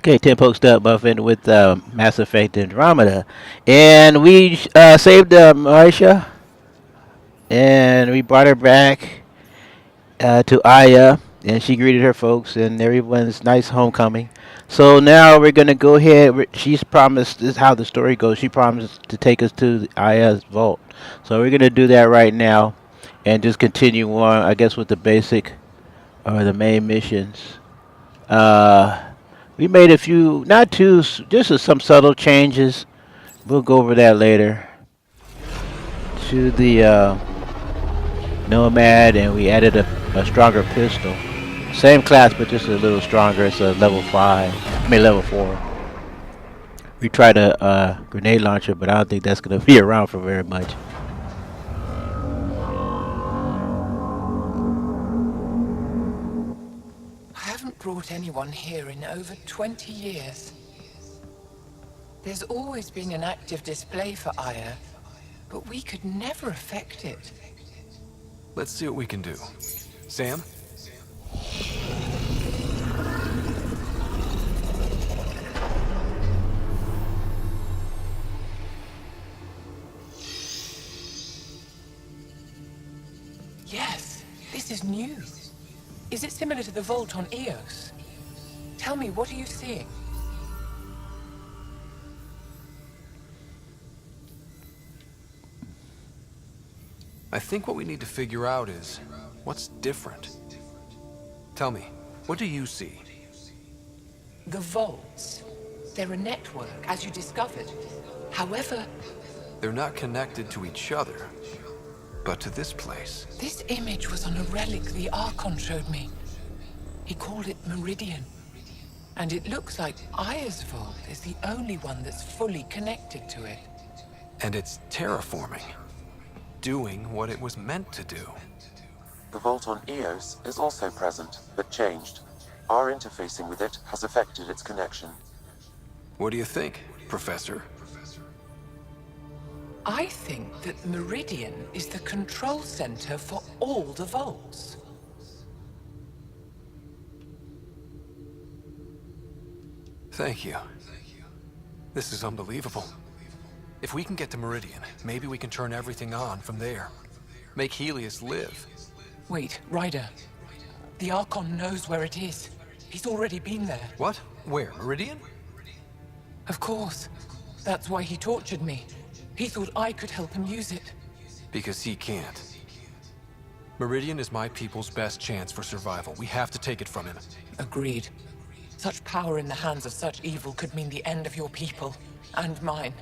Okay, 10 pokes up, buffing with Mass Effect Andromeda. And we saved Marsha, and we brought her back to Aya, and she greeted her folks, and everyone's nice homecoming. So now we're going to go ahead. She's promised, this is how the story goes, she promised to take us to Aya's vault. So we're going to do that right now and just continue on, I guess, with the basic or the main missions. Uh, we made a few, not too, just some subtle changes. We'll go over that later. To the Nomad, and we added a stronger pistol. Same class, but just a little stronger. It's a level 5. I mean, level 4. We tried a grenade launcher, but I don't think that's going to be around for very much. I haven't brought anyone here in over 20 years. There's always been an active display for Aya, but we could never affect it. Let's see what we can do. Sam? Yes, this is new. Is it similar to the vault on Eos? Tell me, what are you seeing? I think what we need to figure out is what's different. Tell me, what do you see? The vaults. They're a network, as you discovered. However, They're not connected to each other, but to this place. this image was on a relic the Archon showed me. He called it Meridian. And it looks like Aya's vault is the only one that's fully connected to it. And it's terraforming, doing what it was meant to do. The vault on Eos is also present, but changed. Our interfacing with it has affected its connection. What do you think, Professor? I think that Meridian is the control center for all the vaults. Thank you. This is unbelievable. If we can get to Meridian, maybe we can turn everything on from there. Make Helios live. Wait, Ryder. The Archon knows where it is. He's already been there. What? Where? Meridian? Of course. That's why he tortured me. He thought I could help him use it. Because he can't. Meridian is my people's best chance for survival. We have to take it from him. Agreed. Such power in the hands of such evil could mean the end of your people, and mine.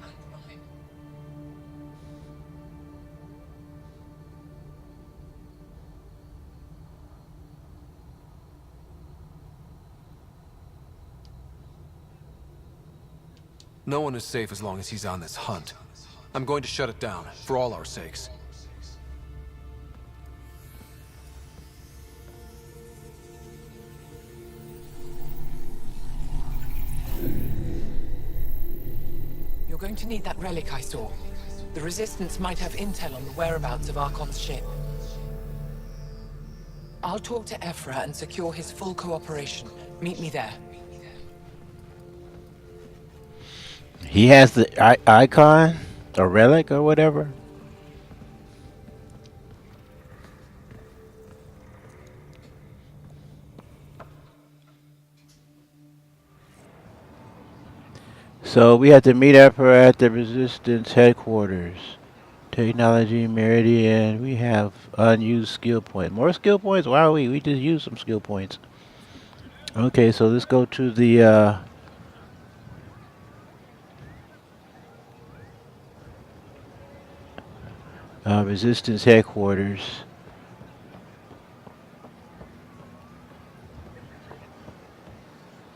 No one is safe as long as he's on this hunt. I'm going to shut it down, for all our sakes. You're going to need that relic I saw. The Resistance might have intel on the whereabouts of Archon's ship. I'll talk to Ephra and secure his full cooperation. Meet me there. He has the icon, or relic, or whatever. So we have to meet up her at the Resistance headquarters. Technology Meridian. We have unused skill points. More skill points? Wow, we just used some skill points. Okay, so let's go to the Resistance headquarters.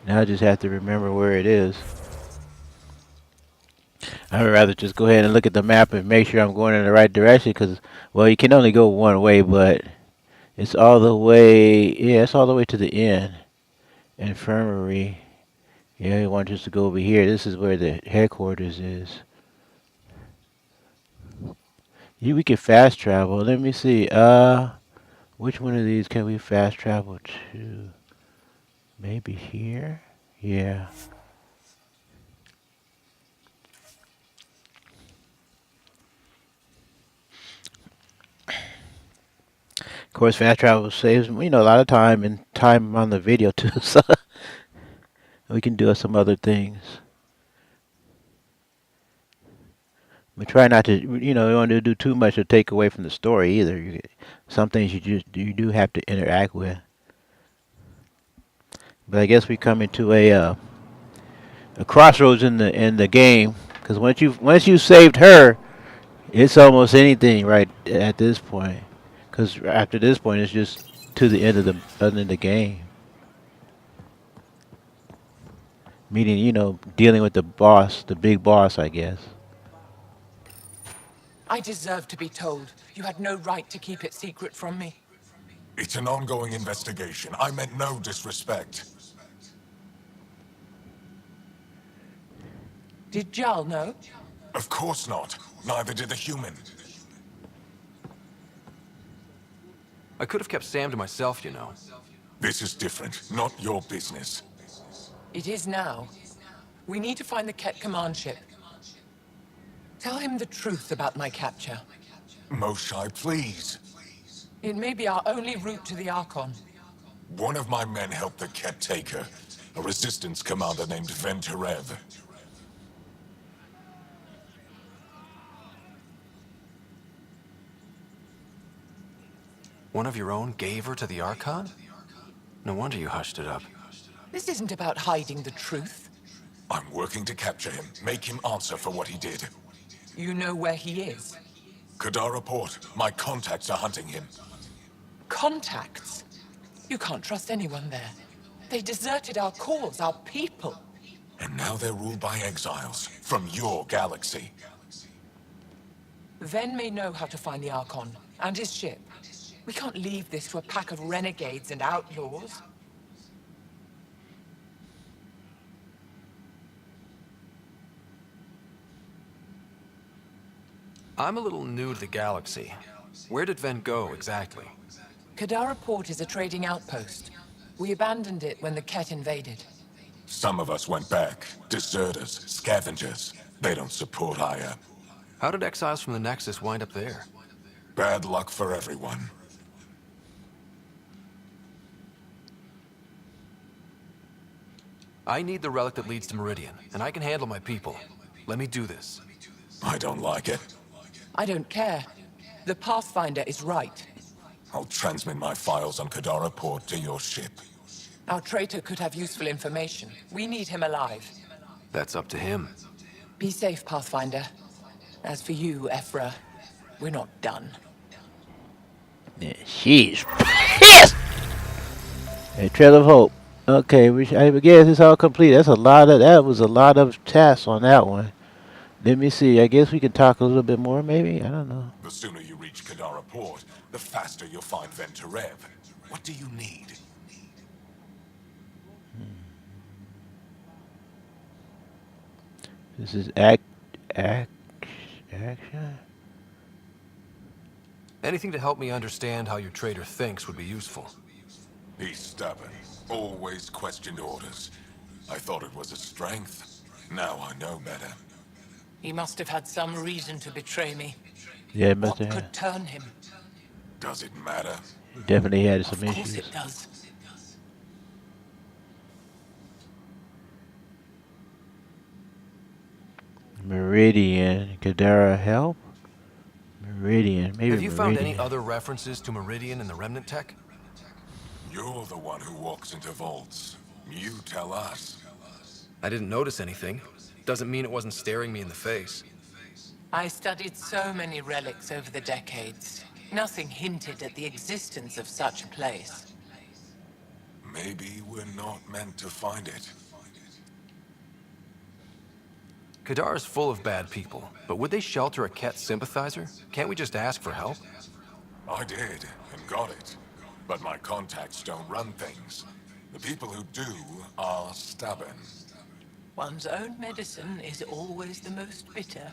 Now I just have to remember where it is. I would rather just go ahead and look at the map and make sure I'm going in the right direction because, well, you can only go one way, but it's all the way, yeah, it's all the way to the end. Infirmary. Yeah, you want us to go over here. This is where the headquarters is. We can fast travel. Let me see. Which one of these can we fast travel to? Maybe here? Yeah. Of course, fast travel saves a lot of time and time on the video too. So we can do some other things. We try not to, we don't want to do too much to take away from the story either. Some things you do have to interact with. But I guess we come into a crossroads in the game because once you saved her, it's almost anything right at this point. Because after this point, it's just to the end of the game. Meaning, dealing with the boss, the big boss, I guess. I deserve to be told. You had no right to keep it secret from me. It's an ongoing investigation. I meant no disrespect. Did Jal know? Of course not. Neither did the human. I could have kept Sam to myself, you know. This is different. Not your business. It is now. We need to find the Ket command ship. Tell him the truth about my capture. Moshae, please. It may be our only route to the Archon. One of my men helped the Ket take her. A resistance commander named Venturev. One of your own gave her to the Archon? No wonder you hushed it up. This isn't about hiding the truth. I'm working to capture him. Make him answer for what he did. You know where he is. Kadara Port. My contacts are hunting him. Contacts? You can't trust anyone there. They deserted our cause, our people. And now they're ruled by exiles. From your galaxy. Ven may know how to find the Archon, and his ship. We can't leave this to a pack of renegades and outlaws. I'm a little new to the galaxy. Where did Ven go, exactly? Kadara Port is a trading outpost. We abandoned it when the Ket invaded. Some of us went back. Deserters, scavengers. They don't support Aya. How did exiles from the Nexus wind up there? Bad luck for everyone. I need the relic that leads to Meridian, and I can handle my people. Let me do this. I don't like it. I don't care. The Pathfinder is right. I'll transmit my files on Kadara Port to your ship. Our traitor could have useful information. We need him alive. That's up to him. Be safe, Pathfinder. As for you, Ephra, we're not done. Yeah, she's pissed. A Trail of Hope. Okay, I guess it's all complete. That was a lot of tasks on that one. Let me see. I guess we could talk a little bit more, maybe. I don't know. The sooner you reach Kadara Port, the faster you'll find Venturev. What do you need? This is action. Anything to help me understand how your traitor thinks would be useful. He's stubborn. Always questioned orders. I thought it was a strength. Now I know better. He must have had some reason to betray me. Yeah, it What must have. could turn him? Does it matter? Definitely had some Of course issues. it does. Meridian, Kadara help. Meridian, maybe. Have you found any Meridian. other references to Meridian in the Remnant tech? You're the one who walks into vaults. You tell us. I didn't notice anything. Doesn't mean it wasn't staring me in the face. I studied so many relics over the decades. Nothing hinted at the existence of such a place. Maybe we're not meant to find it. Kadar's full of bad people, but would they shelter a Ket sympathizer? Can't we just ask for help? I did, and got it. But my contacts don't run things. The people who do are stubborn. One's own medicine is always the most bitter.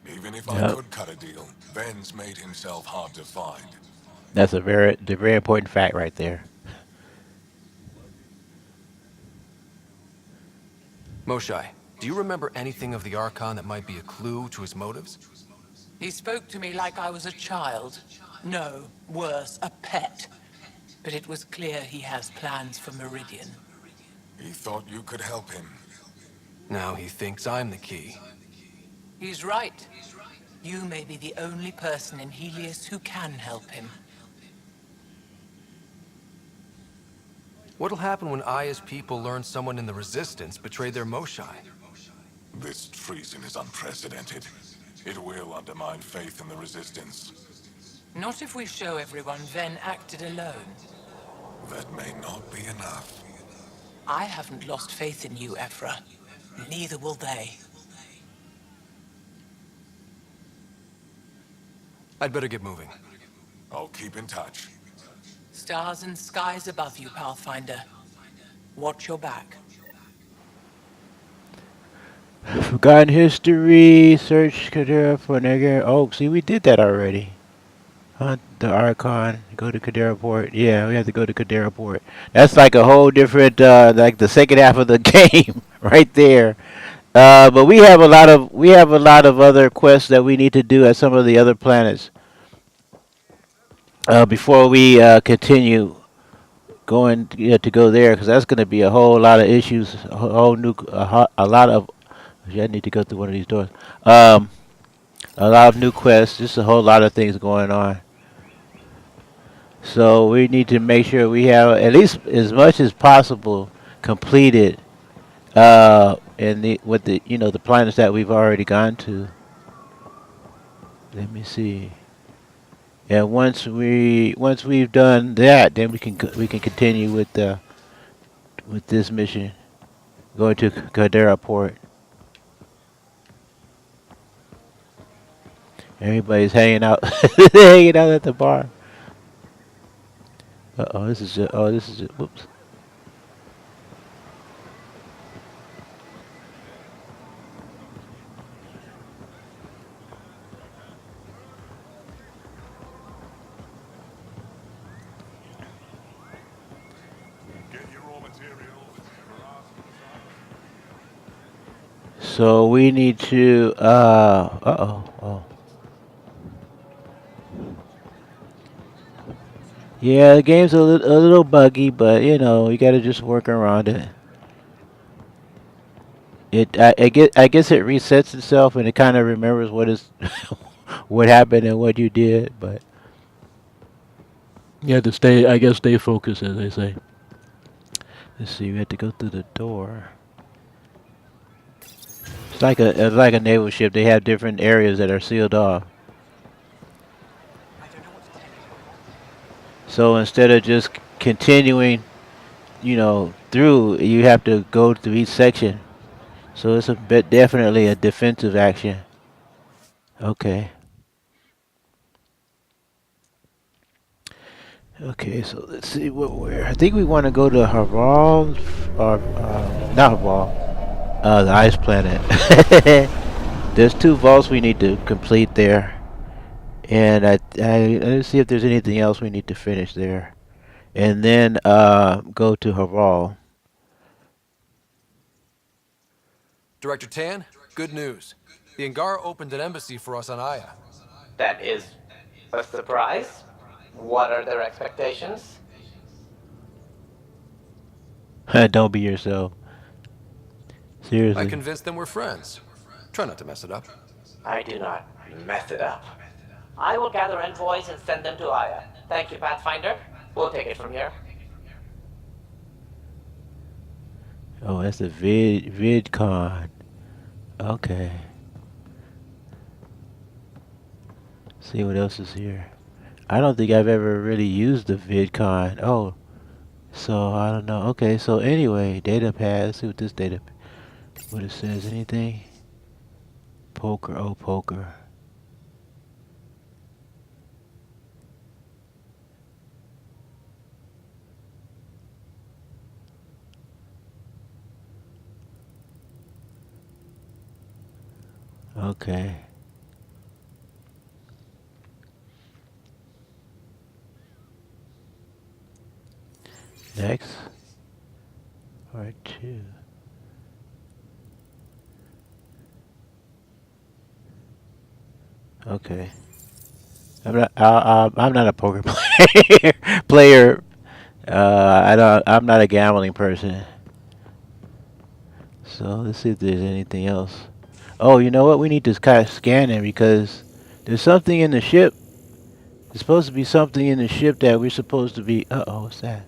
Even if I Yep. could cut a deal, Ben's made himself hard to find. That's the very important fact right there. Moshae, do you remember anything of the Archon that might be a clue to his motives? He spoke to me like I was a child. No, worse, a pet. But it was clear he has plans for Meridian. He thought you could help him. Now he thinks I'm the key. He's right. You may be the only person in Helios who can help him. What'll happen when Aya's people learn someone in the Resistance betrayed their Moshae? This treason is unprecedented. It will undermine faith in the Resistance. Not if we show everyone Ven acted alone. That may not be enough. I haven't lost faith in you, Ephra. Neither will they. I'd better get moving. I'll keep in touch. Stars and skies above you, Pathfinder. Watch your back. Forgotten history. Search Kadera for Nigger. Oh, see, we did that already. Hunt the Archon. Go to Kadera Port. Yeah, we have to go to Kadera Port. That's like a whole different, like the second half of the game, right there. But we have a lot of other quests that we need to do at some of the other planets. Before we continue going to go there, because that's going to be a whole lot of issues, a lot of. I need to go through one of these doors. A lot of new quests, just a whole lot of things going on. So we need to make sure we have at least as much as possible completed in the with the the planets that we've already gone to. Let me see. And once we've done that, then we can continue with this mission, going to Caldera Port. Everybody's hanging out, hanging out at the bar. This is just. Oh, this is just. Whoops. Get your raw materials. So we need to. Oh. Yeah, the game's a little buggy, but you gotta just work around it. I guess it resets itself and it kind of remembers what happened and what you did, but you have to stay focused, as they say. Let's see, we have to go through the door. It's like a naval ship. They have different areas that are sealed off. So instead of just continuing, through, you have to go through each section. So it's definitely a defensive action. Okay. Okay, so let's see I think we want to go to Haval, or not Haval, the ice planet. There's 2 vaults we need to complete there, and let's see if there's anything else we need to finish there, and then go to Haval. Director Tan, good news. The Angara opened an embassy for us on Aya. That is a surprise. What are their expectations? Don't be yourself. Seriously. I convinced them we're friends. Try not to mess it up. I do not mess it up. I will gather envoys and send them to Aya. Thank you, Pathfinder. We'll take it from here. Oh, that's the VidCon. Okay. See what else is here. I don't think I've ever really used the VidCon. Oh, so I don't know. Okay, so anyway, data pad. Let's see what this what it says. Anything? Poker. Oh, poker. Okay. Next. Part 2. Okay. I'm not a poker player. I'm not a gambling person. So let's see if there's anything else. Oh, you know what? We need to kind of scan it because there's something in the ship. There's supposed to be something in the ship that we're supposed to be. Uh-oh, what's that?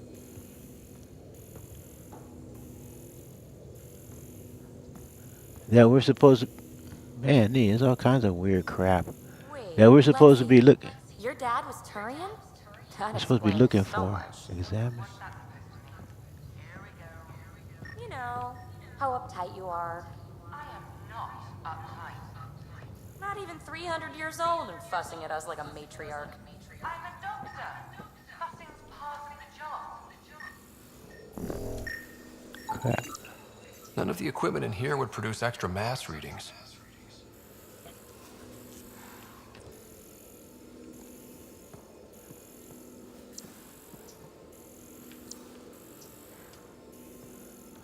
That we're supposed to. Man, there's all kinds of weird crap Wait, that we're let's supposed to be see. looking. Your dad was Turian? That We're supposed to be explains looking so for. much. Examine. You know, how uptight you are. I am not uptight. Not even 300 years old and fussing at us like a matriarch. I'm a doctor. Fussing's part of the job. Crap. None of the equipment in here would produce extra mass readings.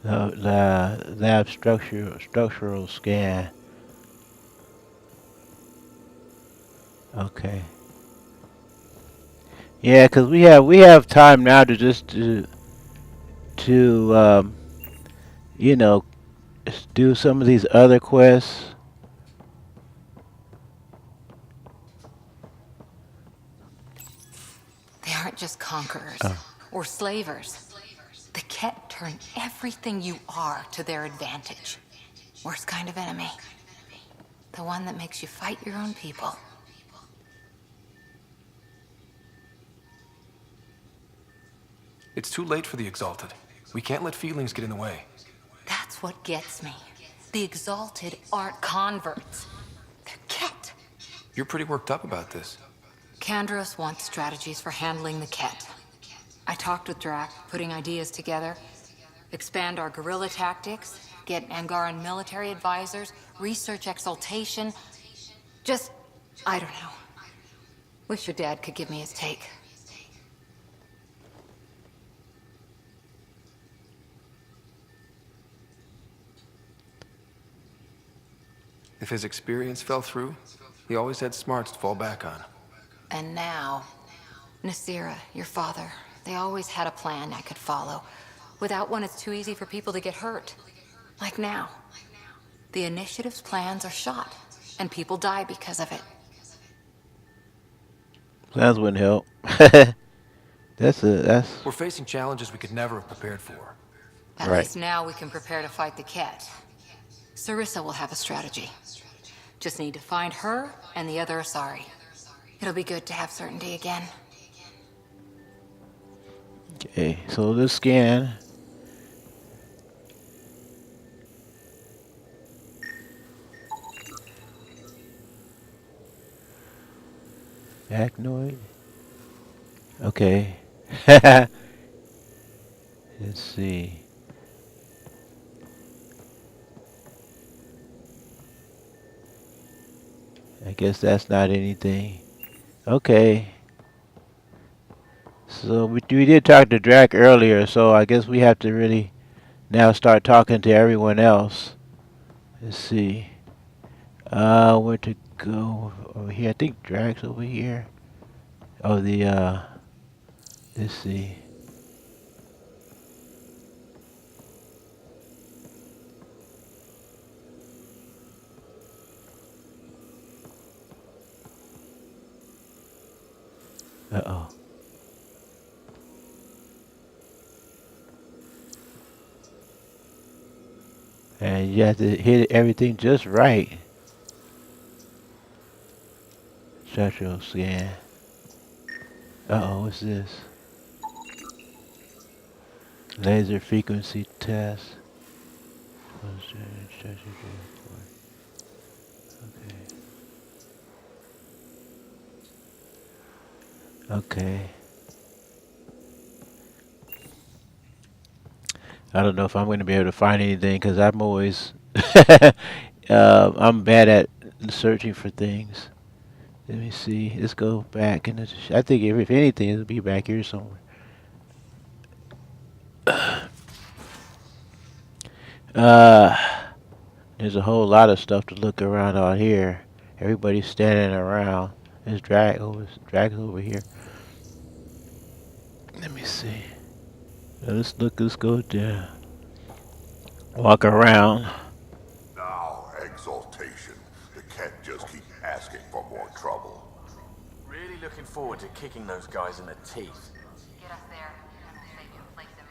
The lab structural scan. Okay. Yeah, 'cause we have time now to just to you know do some of these other quests. They aren't just conquerors Oh. or slavers. The Ket turn everything you are to their advantage. Worst kind of enemy. The one that makes you fight your own people. It's too late for the Exalted. We can't let feelings get in the way. That's what gets me. The Exalted aren't converts. They're Ket. You're pretty worked up about this. Kandros wants strategies for handling the Ket. I talked with Drac, putting ideas together. Expand our guerrilla tactics, get Angaran military advisors, research exaltation. Just, I don't know. Wish your dad could give me his take. If his experience fell through, he always had smarts to fall back on. And now, Nasira, your father, they always had a plan I could follow. Without one, it's too easy for people to get hurt. Like now. The Initiative's plans are shot, and people die because of it. Plans wouldn't help. That's We're facing challenges we could never have prepared for. At Right. least now we can prepare to fight the Ket. Sarissa will have a strategy. Just need to find her and the other Asari. It'll be good to have certainty again. okay. So let's scan. Acnoid. Okay. Let's see. I guess that's not anything. Okay. So we did talk to Drac earlier, so I guess we have to really now start talking to everyone else. Let's see. Where to go over here? I think Drac's over here. Oh, let's see. Uh-oh. And you have to hit everything just right. Structural scan. Uh-oh, what's this? Laser frequency test. Okay. Okay. I don't know if I'm going to be able to find anything because I'm always I'm bad at searching for things. Let me see. Let's go back and I think if anything, it'll be back here somewhere. Uh, there's a whole lot of stuff to look around out here, Everybody's standing around. There's Drag's over here. Let me see. Let's go down. Walk around. Now, exaltation. The cat just keep asking for more trouble. Really looking forward to kicking those guys in the teeth. Get us there, and we'll save you a place in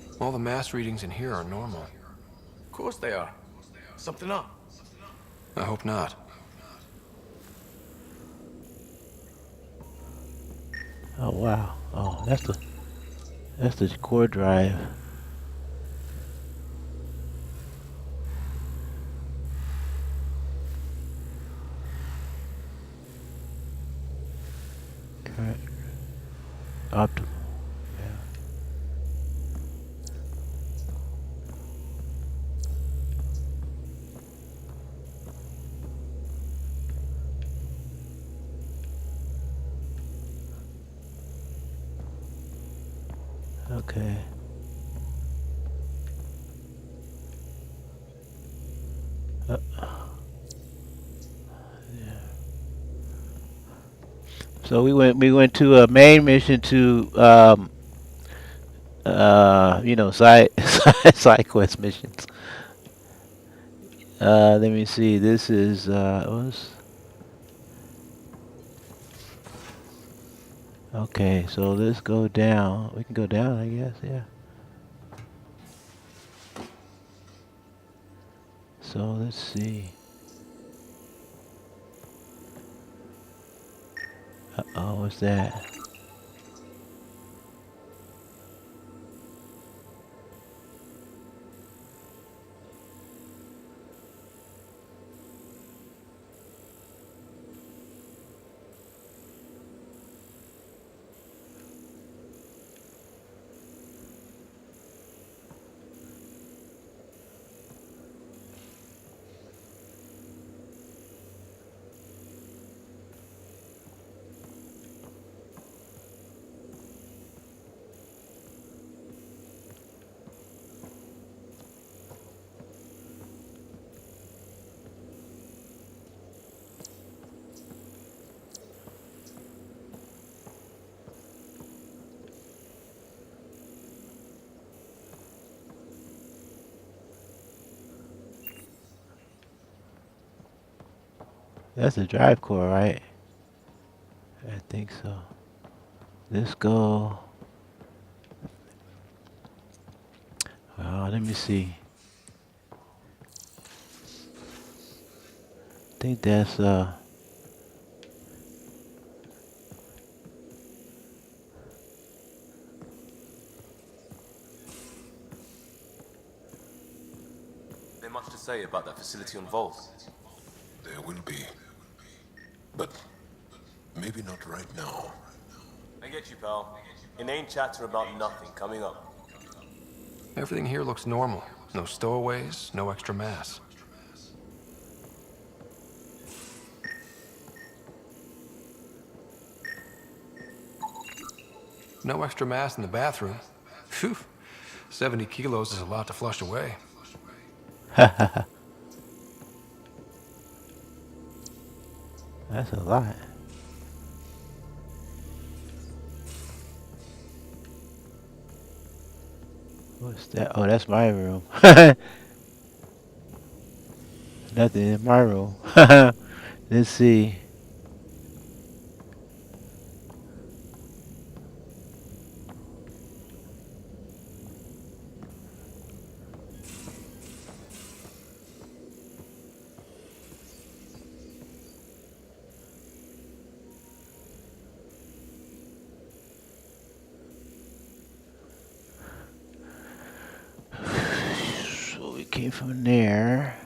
line. All the mass readings in here are normal. Of course they are. Something up. I hope not. Oh wow. Oh, that's the core drive. Correct. Optimal. Yeah. Okay. Yeah. So we went to a main mission to side side quest missions. Let me see. This is okay. So let's go down. We can go down, I guess. Yeah. So let's see. Uh-oh, what's that? That's the drive core, right? I think so. Let's go. Let me see. I think that's There much to say about that facility on Volt. There will be. But maybe not right now. I get you, pal. Inane chatter about nothing coming up. Everything here looks normal. No stowaways, no extra mass. No extra mass in the bathroom. Phew. 70 kilos is a lot to flush away. that's a lot. What's that? Oh, that's my room. Nothing in my room. Let's see. So we came from there.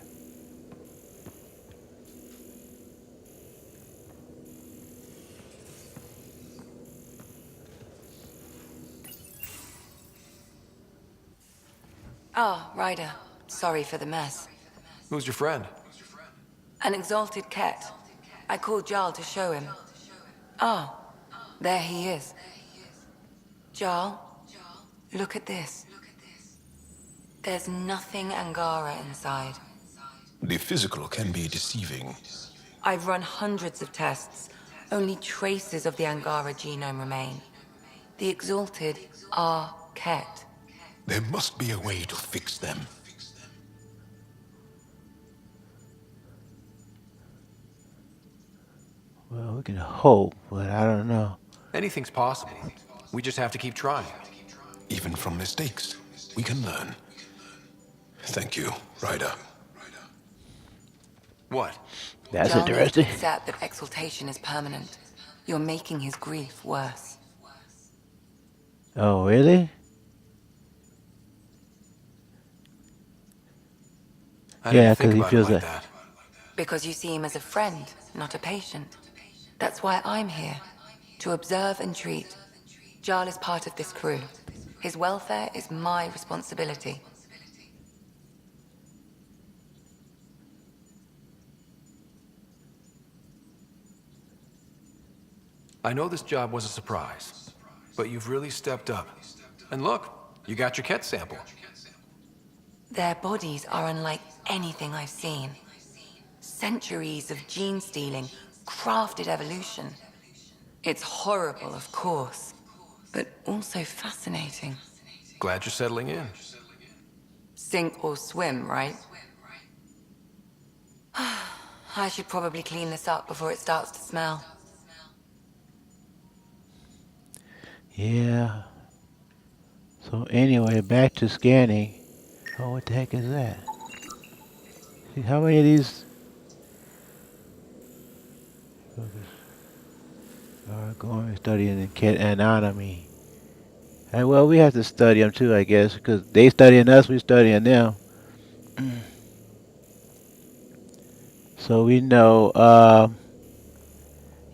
Ah, Ryder. Sorry for the mess. Who's your friend? An exalted cat. I called Jarl to show him. Ah, there he is. Jarl, look at this. There's nothing Angara inside. The physical can be deceiving. I've run hundreds of tests. Only traces of the Angara genome remain. The Exalted are Ket. There must be a way to fix them. Well, we can hope, but I don't know. Anything's possible. We just have to keep trying. Even from mistakes, we can learn. Thank you, Ryder. What? That's Jarl needs to interesting. accept that exaltation is permanent. You're making his grief worse. Oh, really? I Yeah, didn't think because he about it feels like that. that. Because you see him as a friend, not a patient. That's why I'm here. To observe and treat. Jarl is part of this crew. His welfare is my responsibility. I know this job was a surprise, but you've really stepped up. And look, you got your Ket sample. Their bodies are unlike anything I've seen. Centuries of gene stealing, crafted evolution. It's horrible, of course, but also fascinating. Glad you're settling in. Sink or swim, right? I should probably clean this up before it starts to smell. Yeah. So anyway, back to scanning. Oh, what the heck is that? See, how many of these are going studying the cat anatomy? And well, we have to study them too, I guess, because they studying us, we studying them. So we know,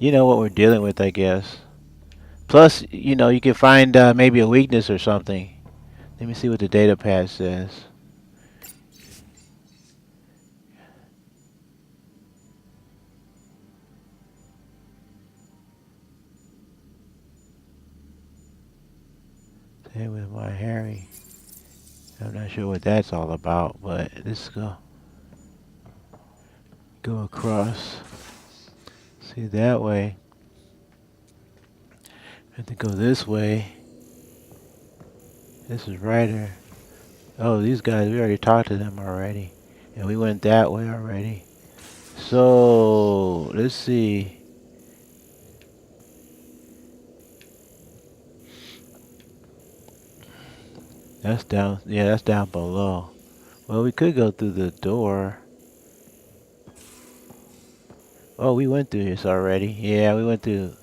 you know what we're dealing with, I guess. Plus, you know, you can find maybe a weakness or something. Let me see what the data pad says. Same with my Harry. I'm not sure what that's all about, but let's go across. See that way. I have to go this way. This is Ryder. Oh, these guys, we already talked to them already. And we went that way already. So, let's see. That's down, yeah, that's down below. Well, we could go through the door. Oh, we went through this already. Yeah, we went through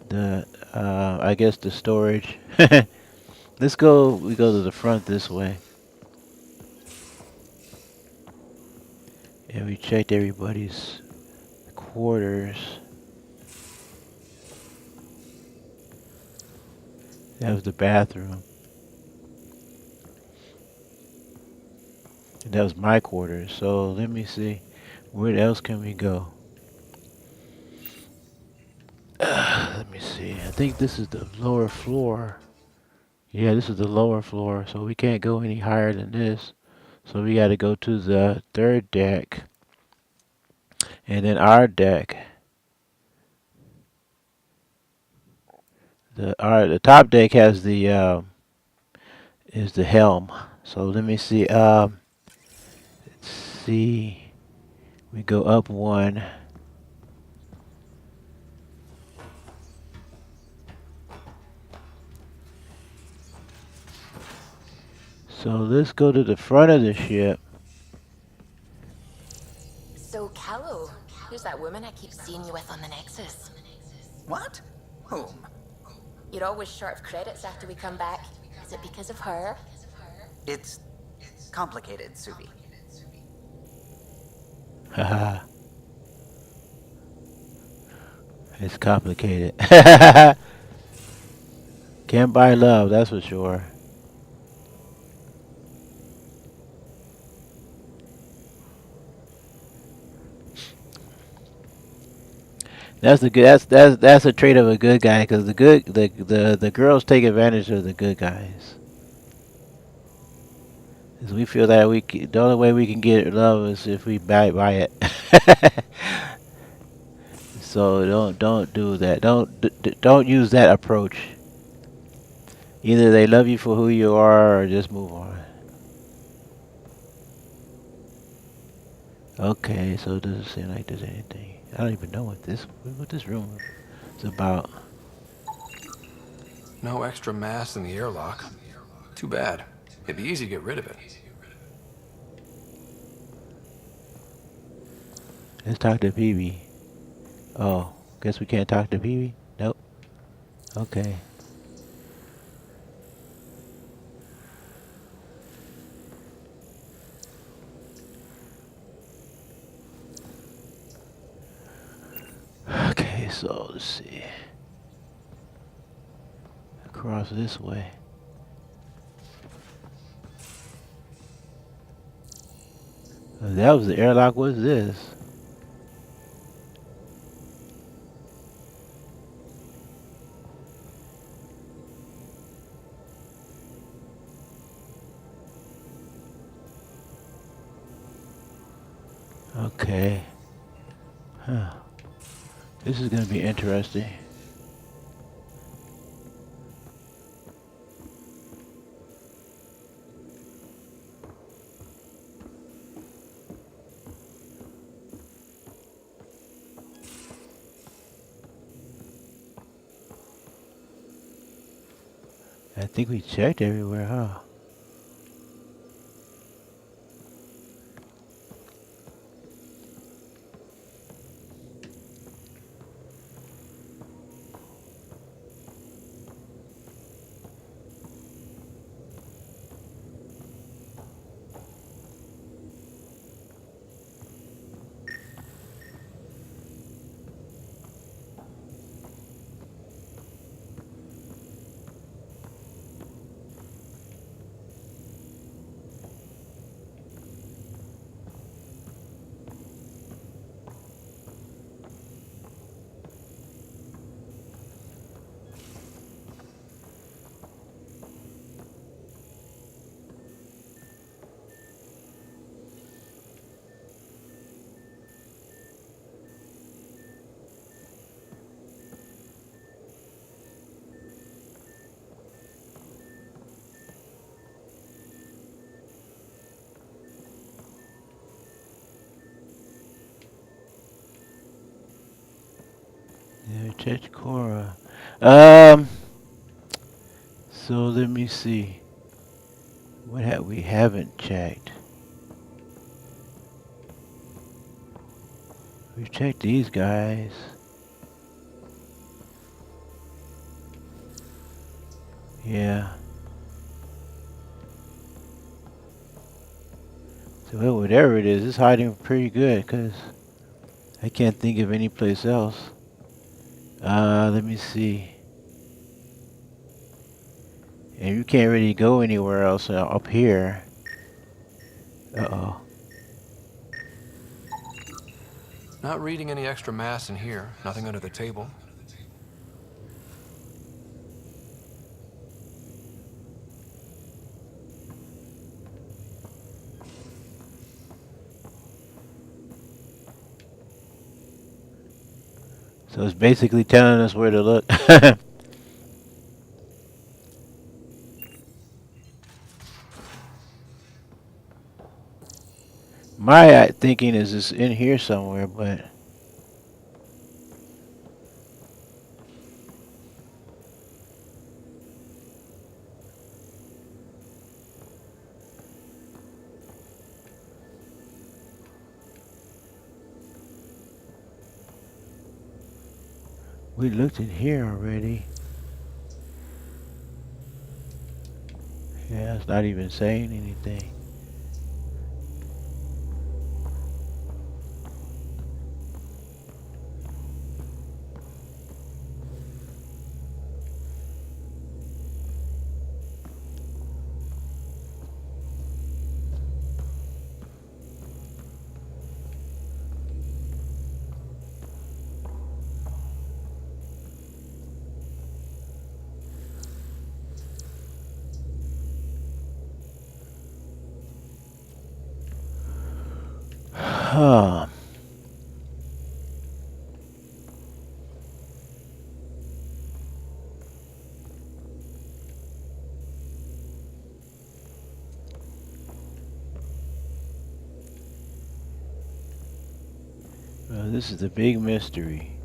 the, I guess the storage. Let's go, we go to the front this way. And we checked everybody's quarters. That was the bathroom. And that was my quarters. So let me see. Where else can we go? Let me see. I think this is the lower floor. Yeah, this is the lower floor. So we can't go any higher than this. So we got to go to the third deck. And then our deck. The top deck has the is the helm. So let me see. Let's see. We go up one. So let's go to the front of the ship. So, Callow, who's that woman I keep seeing you with on the Nexus? What? Whom? You're always short of credits after we come back. Is it because of her? It's complicated, Suvi. Haha. It's complicated. Can't buy love, that's for sure. That's the good. That's a trait of a good guy, because the girls take advantage of the good guys. 'Cause we feel that the only way we can get love is if we buy it. So don't do that. Don't use that approach. Either they love you for who you are, or just move on. Okay, so it doesn't seem like there's anything. I don't even know what this room is about. No extra mass in the airlock. Too bad. It'd be easy to get rid of it. Let's talk to PB. Oh, guess we can't talk to PB? Nope. Okay. Okay, so let's see. Across this way. Oh, that was the airlock. What's this? Okay. Huh. This is gonna be interesting. I think we checked everywhere, huh? Yeah, checked Cora. So let me see. What we haven't checked? We've checked these guys. Yeah. So whatever it is, it's hiding pretty good, cause I can't think of any place else. Let me see. And you can't really go anywhere else up here. Uh-oh. Not reading any extra mass in here. Nothing under the table. So it's basically telling us where to look. My thinking is it's in here somewhere, but we looked in here already. Yeah, it's not even saying anything. Well, this is the big mystery.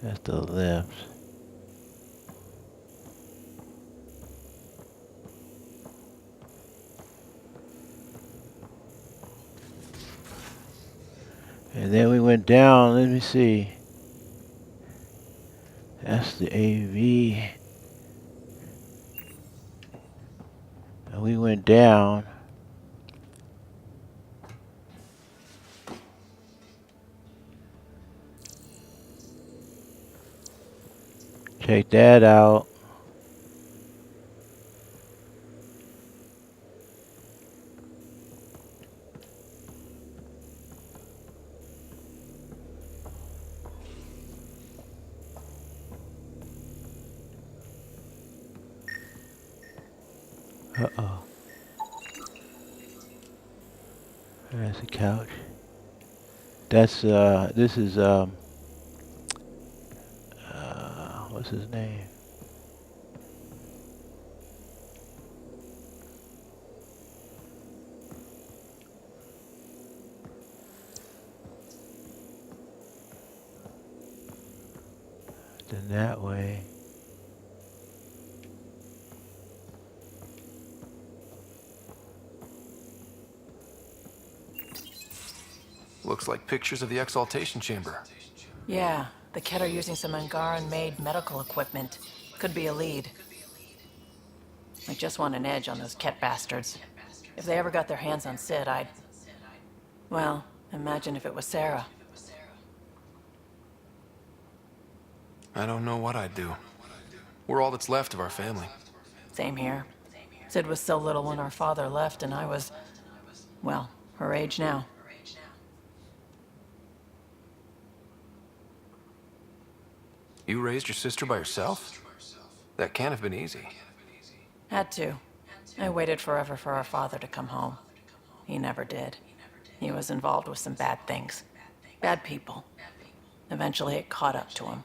That's the left. And then we went down, let me see. That's the AV. And we went down. Check that out. Uh-oh. There's a couch. That's, this is, what's his name? Then that way. Looks like pictures of the exaltation chamber. Yeah, the Ket are using some Angaran-made medical equipment. Could be a lead. I just want an edge on those Ket bastards. If they ever got their hands on Sid, I'd... Well, imagine if it was Sarah. I don't know what I'd do. We're all that's left of our family. Same here. Sid was so little when our father left, and I was... well, her age now. You raised your sister by yourself? That can't have been easy. Had to. I waited forever for our father to come home. He never did. He was involved with some bad things. Bad people. Eventually it caught up to him.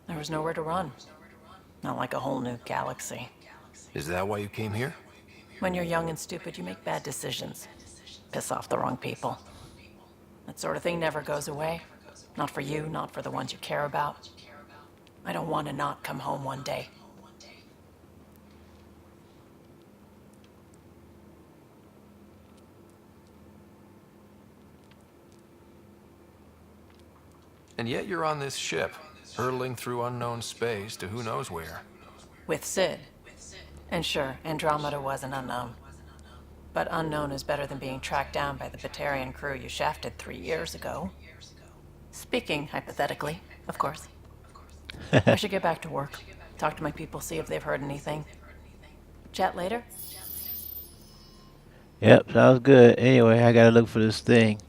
There was nowhere to run. Not like a whole new galaxy. Is that why you came here? When you're young and stupid, you make bad decisions. Piss off the wrong people. That sort of thing never goes away. Not for you, not for the ones you care about. I don't want to not come home one day. And yet you're on this ship, hurtling through unknown space to who knows where. With Sid. And sure, Andromeda was an unknown. But unknown is better than being tracked down by the Batarian crew you shafted 3 years ago. Speaking hypothetically, of course. I should get back to work. Talk to my people, see if they've heard anything. Chat later? Yep, sounds good. Anyway, I gotta look for this thing.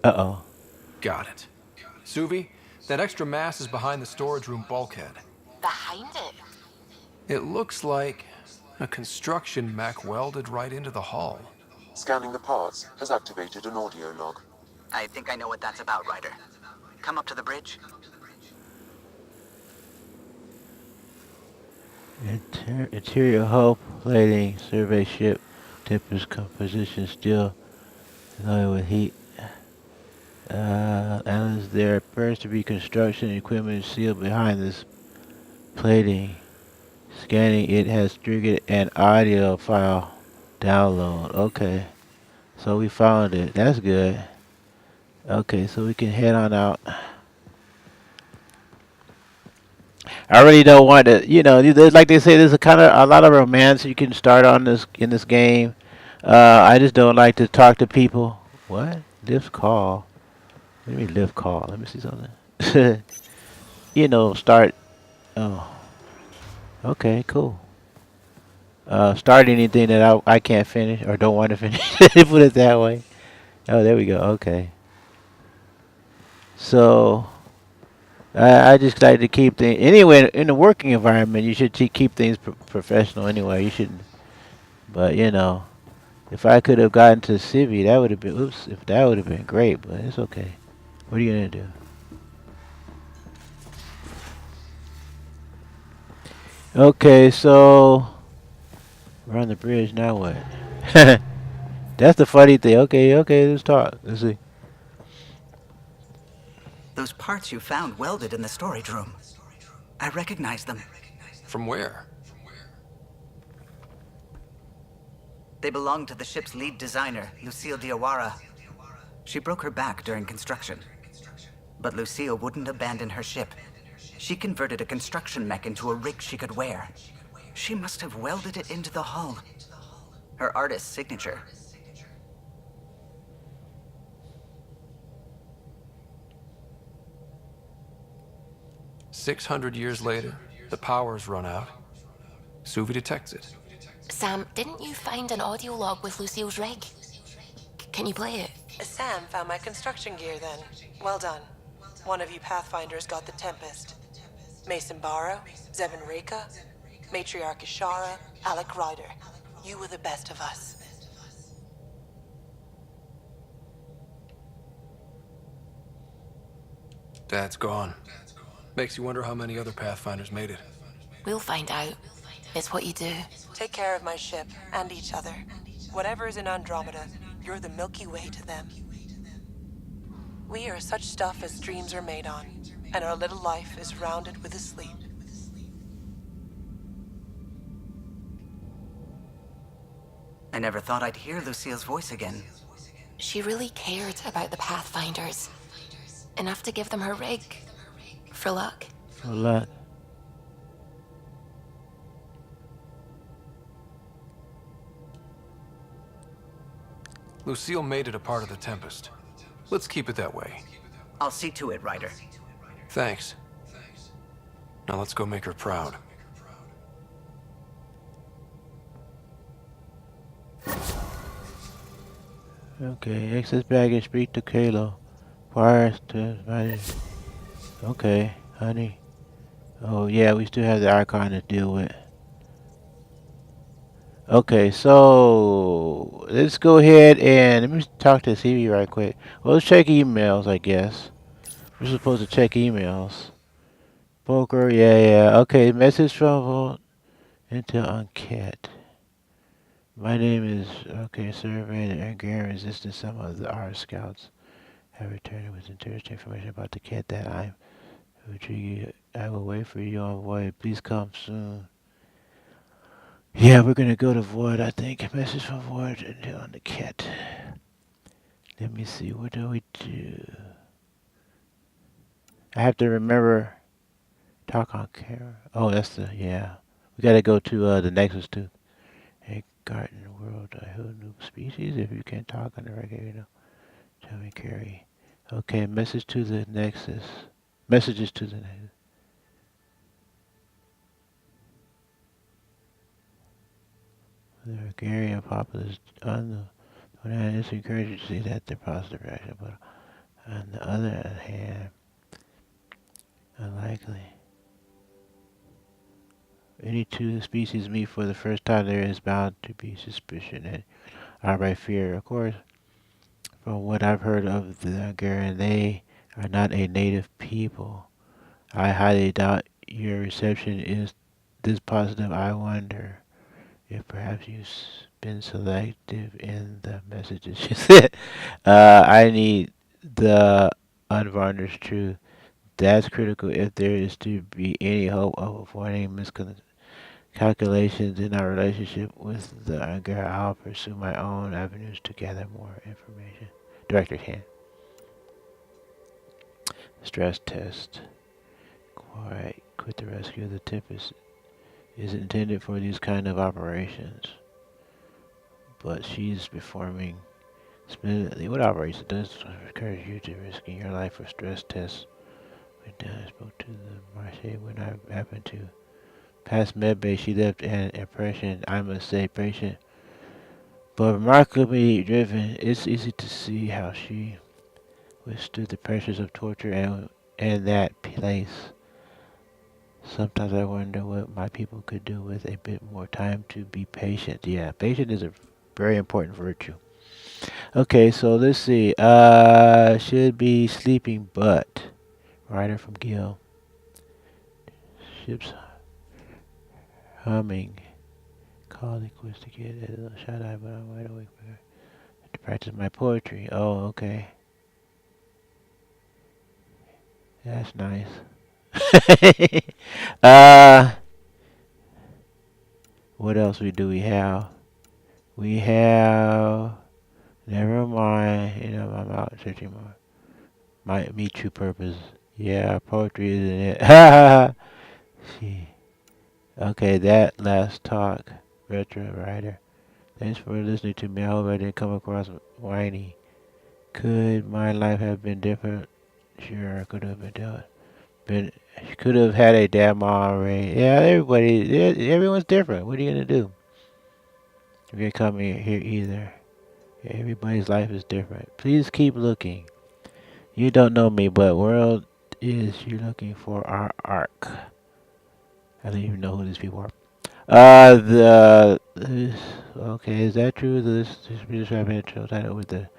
Uh-oh. Got it. Suvi, that extra mass is behind the storage room bulkhead. Behind it? It looks like a construction mech welded right into the hull. Scanning the parts has activated an audio log. I think I know what that's about, Ryder. Come up to the bridge. Interior hull plating, survey ship, tempest composition still loaded with heat. Analysts, there appears to be construction equipment sealed behind this plating. Scanning it has triggered an audio file download. Okay, so we found it. That's good. Okay, so we can head on out. I really don't want to, there's, like they say, there's a lot of romance you can start on in this game. I just don't like to talk to people. What? Lift call. What do you mean lift call? Let me see something. Start. Oh. Okay, cool. Start anything that I can't finish or don't want to finish. Put it that way. Oh, there we go. Okay. So I just like to keep things anyway in the working environment. You should keep things professional anyway. You shouldn't. But you know, if I could have gotten to Civi, that would have been oops. If that would have been great, but it's okay. What are you gonna do? Okay, so we're on the bridge now. What? That's the funny thing. Okay, let's talk. Let's see. Those parts you found welded in the storage room. I recognize them. From where? They belong to the ship's lead designer, Lucille Diawara. She broke her back during construction. But Lucille wouldn't abandon her ship. She converted a construction mech into a rig she could wear. She must have welded it into the hull. Her artist's signature. 600 years later, the power's run out. Suvi detects it. Sam, didn't you find an audio log with Lucille's rig? Can you play it? Sam found my construction gear then. Well done. One of you Pathfinders got the Tempest. Mason Barrow, Zevin Reka, Matriarch Ishara, Alec Ryder. You were the best of us. Dad's gone. Makes you wonder how many other Pathfinders made it. We'll find out. It's what you do. Take care of my ship and each other. Whatever is in Andromeda, you're the Milky Way to them. We are such stuff as dreams are made on, and our little life is rounded with a sleep. I never thought I'd hear Lucille's voice again. She really cared about the Pathfinders. Enough to give them her rig. For luck. For luck. Lucille made it a part of the Tempest. Let's keep it that way. I'll see to it, Ryder. Thanks. Now let's go make her proud. Okay, excess baggage, speak to Kalo. Prior to okay, honey. Oh yeah, we still have the icon to deal with. Okay, so let's go ahead and let me talk to CV right quick. Well, let's check emails, I guess. We're supposed to check emails. Poker, yeah. Okay, message from Intel on Cat. My name is survey the Angarian resistance. Some of the R scouts have returned with interesting information about the cat that I will wait for you on Void. Please come soon. Yeah, we're gonna go to Void, I think. Message from Void until on the cat. Let me see, what do we do? I have to remember talk on camera. Oh, that's the we gotta go to the Nexus too. A garden world, a whole new species. If you can't talk on the regular, tell me carry. Okay, message to the Nexus. Messages to the Nexus. The Hungarian populace on the one hand, it's encouraging to see that they're positive reaction, but on the other hand, unlikely. Any two species meet for the first time, there is bound to be suspicion and outright fear. Of course, from what I've heard of the Hungarian, they are not a native people. I highly doubt your reception is this positive. I wonder if perhaps you've been selective in the messages you sent. I need the unvarnished truth. That's critical if there is to be any hope of avoiding miscalculations in our relationship with the Hungarian. I'll pursue my own avenues to gather more information. Director's hand. Stress test. Quiet. Quit the rescue of the Tempest is intended for these kind of operations, but she's performing splendidly. What operation does encourage you to risk your life for stress tests? Went down and spoke to the Moshae when I happened to pass medbay. She left an impression, I must say, patient, but remarkably driven. It's easy to see how she withstood the pressures of torture and that place. Sometimes I wonder what my people could do with a bit more time to be patient. Yeah, patient is a very important virtue. Okay, so let's see. Should be sleeping, but writer from Gil. Ships humming. Call the quest to get it. Shut eye, but I'm wide awake to practice my poetry. Oh, okay. That's nice. uh, what else do we have? We have. Never mind. You know, I'm out searching more. Might meet true purpose. Yeah, poetry isn't it? See. Okay, that last talk. Retro writer. Thanks for listening to me. I hope I didn't come across whiny. Could my life have been different? Sure, could have been different. Could have had a dad mom already. Yeah, everyone's different. What are you gonna do? You can't come here either. Everybody's life is different. Please keep looking. You don't know me, but world is you're looking for our arc. I don't even know who these people are. Okay, is that true? This British rap intro title with the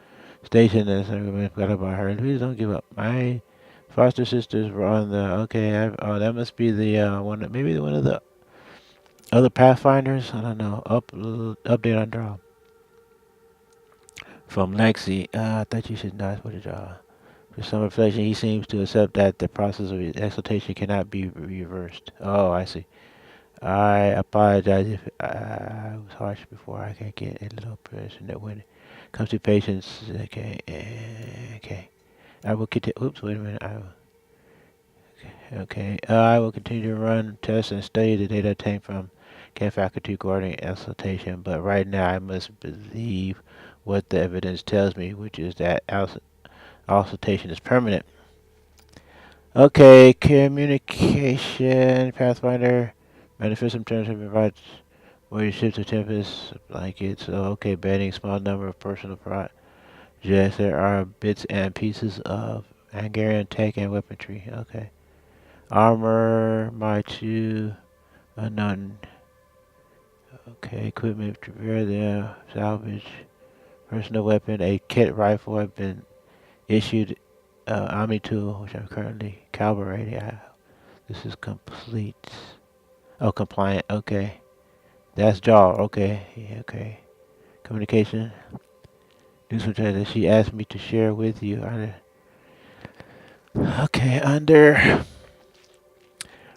station that's never forgot about her. Please don't give up. My foster sisters were on the. Okay, that must be the one. Maybe one of the other Pathfinders. I don't know. Update on draw from Lexi. I thought you should not put a draw. For some reflection, he seems to accept that the process of exaltation cannot be reversed. Oh, I see. I apologize if I was harsh before. I can get a little person that when it comes to patience. Okay, okay. I will continue. Oops, wait a minute. Okay. I will continue to run tests and study the data obtained from Cat faculty regarding exaltation. But right now, I must believe what the evidence tells me, which is that exaltation is permanent. Okay, communication, Pathfinder, manifestum terms have provided where you shift to tempest blankets. So, okay, bedding, small number of personal projects. There are bits and pieces of Hungarian tech and weaponry. Okay. Armor, my two, unknown. Okay, equipment, prepare them, salvage, personal weapon, a kit rifle have been issued, Omni tool, which I'm currently calibrating. This is complete. Oh, compliant. Okay. That's jaw. Okay. Yeah, okay. Communication. News that she asked me to share with you. Okay, under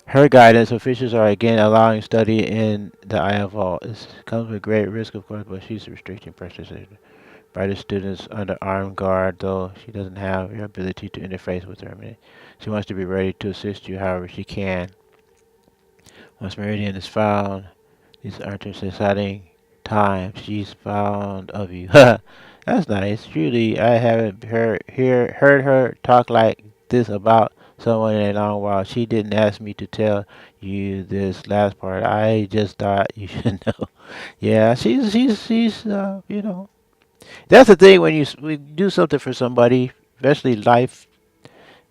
her guidance, officials are again allowing study in the IO vault. This comes with great risk, of course, but she's restricting pressures by the students under armed guard, though she doesn't have your ability to interface with her. I mean, she wants to be ready to assist you however she can. Once Meridian is found, these are just exciting times. She's found of you. That's nice. Truly, I haven't heard her talk like this about someone in a long while. She didn't ask me to tell you this last part. I just thought you should know. Yeah, she's you know. That's the thing when we do something for somebody, especially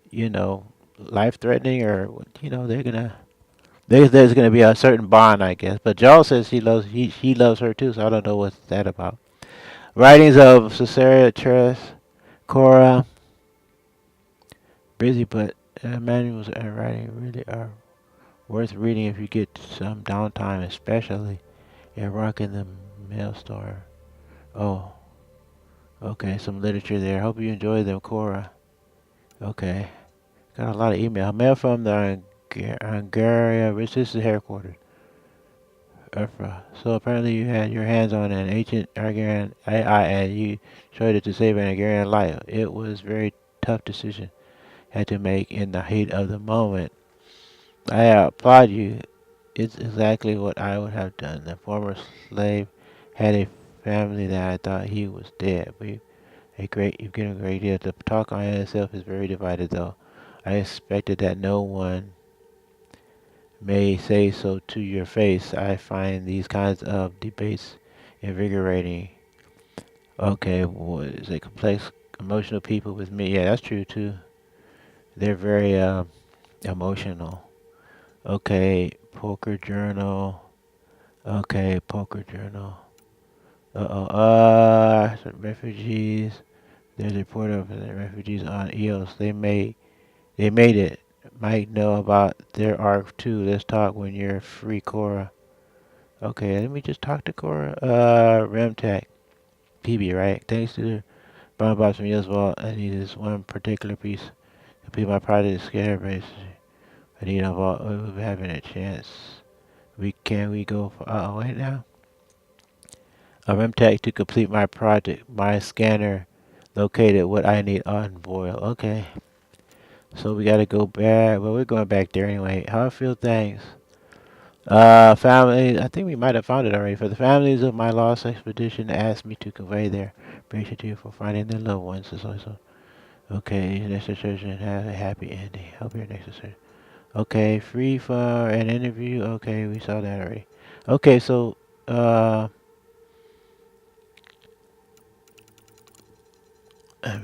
you know, life threatening or they're gonna there's gonna be a certain bond, I guess. But Joel says he loves her too, so I don't know what's that about. Writings of Caesarea Tres, Cora, busy, but manuals and writing really are worth reading if you get some downtime, especially in rocking the mailstorm. Oh, okay, some literature there. Hope you enjoy them, Cora. Okay, got a lot of email. Mail from the Hungary, which is the headquarters. Ephra. So apparently you had your hands on an ancient Hungarian AI and you tried it to save an Hungarian life. It was a very tough decision had to make in the heat of the moment. I applaud you. It's exactly what I would have done. The former slave had a family that I thought he was dead. You've given a great deal. The talk on itself is very divided though. I expected that no one may say so to your face. I find these kinds of debates invigorating. Okay, what is a complex Emotional people with me. Yeah, that's true too. They're very emotional. Okay, poker journal. Okay, poker journal. Uh-oh. Refugees. There's a report of the refugees on EOS. They made it. Might know about their arc too. Let's talk when you're free, Cora. Okay, let me just talk to Cora. Remtech. PB, right? Thanks to the brown box from Yeswell, I need this one particular piece to complete my project scare base. I need a vault. We're having a chance. We go for wait now. A Remtech to complete my project. My scanner located what I need on Boyle. Okay. So we gotta go back. Well, we're going back there anyway. Harfield, thanks. Family, I think we might have found it already. For the families of my lost expedition, asked me to convey their appreciation to you for finding their loved ones. So, okay, next session have a happy ending. Hope your next session. Okay, free for an interview. Okay, we saw that already. Okay, so, let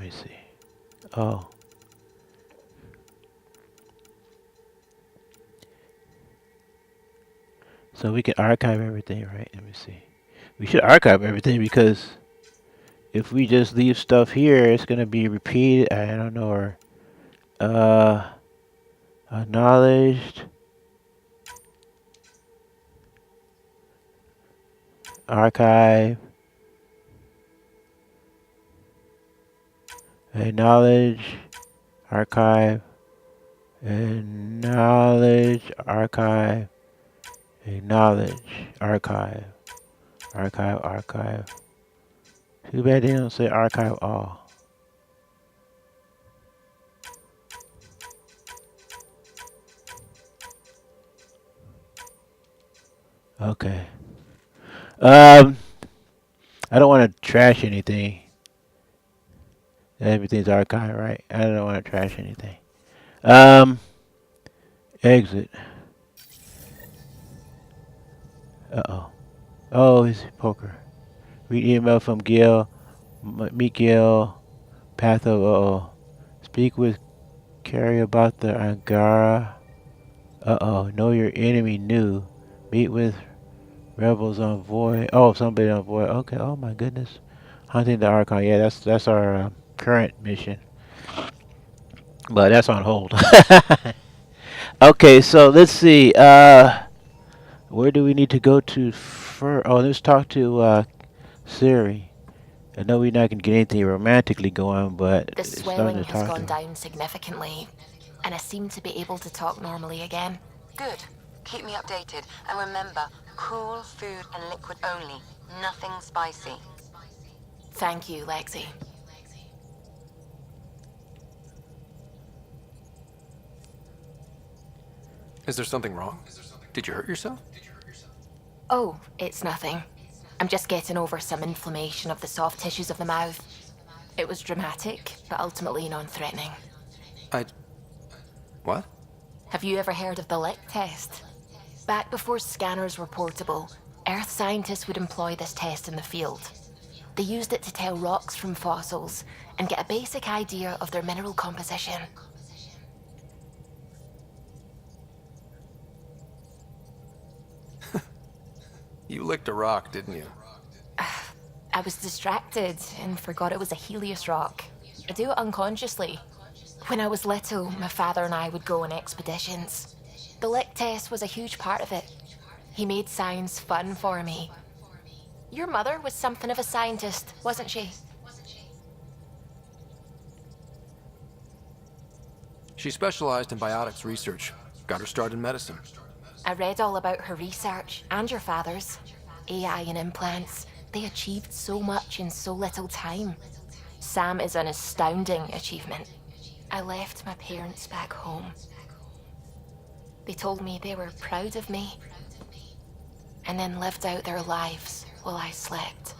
me see. Oh. So we can archive everything, right? Let me see. We should archive everything because if we just leave stuff here, it's gonna be repeated. I don't know, or acknowledged, archive, acknowledge, archive, acknowledge, archive, acknowledge, archive, archive. Too bad they don't say archive all. Okay. I don't want to trash anything. Everything's archived, right? I don't want to trash anything. Exit. Uh-oh. Oh, it's poker. Read email from Gil. Meet Gil. Path of uh-oh. Speak with Carrie about the Angara. Uh-oh. Know your enemy new. Meet with rebels on Void. Oh, somebody on Void. Okay. Oh my goodness. Hunting the Archon. Yeah, that's our current mission. But that's on hold. Okay, so let's see. Where do we need to go to first? Oh, let's talk to Siri. I know we're not going to get anything romantically going, but The it's starting swelling to has talk to gone me. down significantly, and I seem to be able to talk normally again. Good. Keep me updated. And remember, cool food and liquid only. Nothing spicy. Thank you, Lexi. Is there something wrong? Did you hurt yourself? Oh, it's nothing. I'm just getting over some inflammation of the soft tissues of the mouth. It was dramatic, but ultimately non-threatening. What? Have you ever heard of the lick test? Back before scanners were portable, Earth scientists would employ this test in the field. They used it to tell rocks from fossils and get a basic idea of their mineral composition. You licked a rock, didn't you? I was distracted and forgot it was a Helios rock. I do it unconsciously. When I was little, my father and I would go on expeditions. The lick test was a huge part of it. He made science fun for me. Your mother was something of a scientist, wasn't she? She specialized in biotics research. Got her start in medicine. I read all about her research and your father's. AI and implants. They achieved so much in so little time. Sam is an astounding achievement. I left my parents back home. They told me they were proud of me, and then lived out their lives while I slept.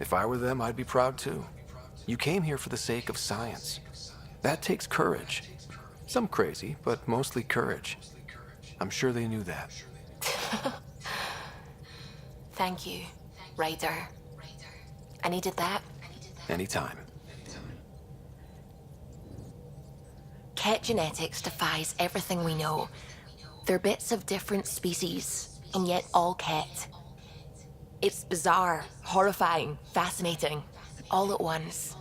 If I were them, I'd be proud too. You came here for the sake of science. That takes courage. Some crazy, but mostly courage. I'm sure they knew that. Thank you. Ryder. I needed that. Anytime. Ket genetics defies everything we know. They're bits of different species, and yet all Ket. It's bizarre, horrifying, fascinating, all at once.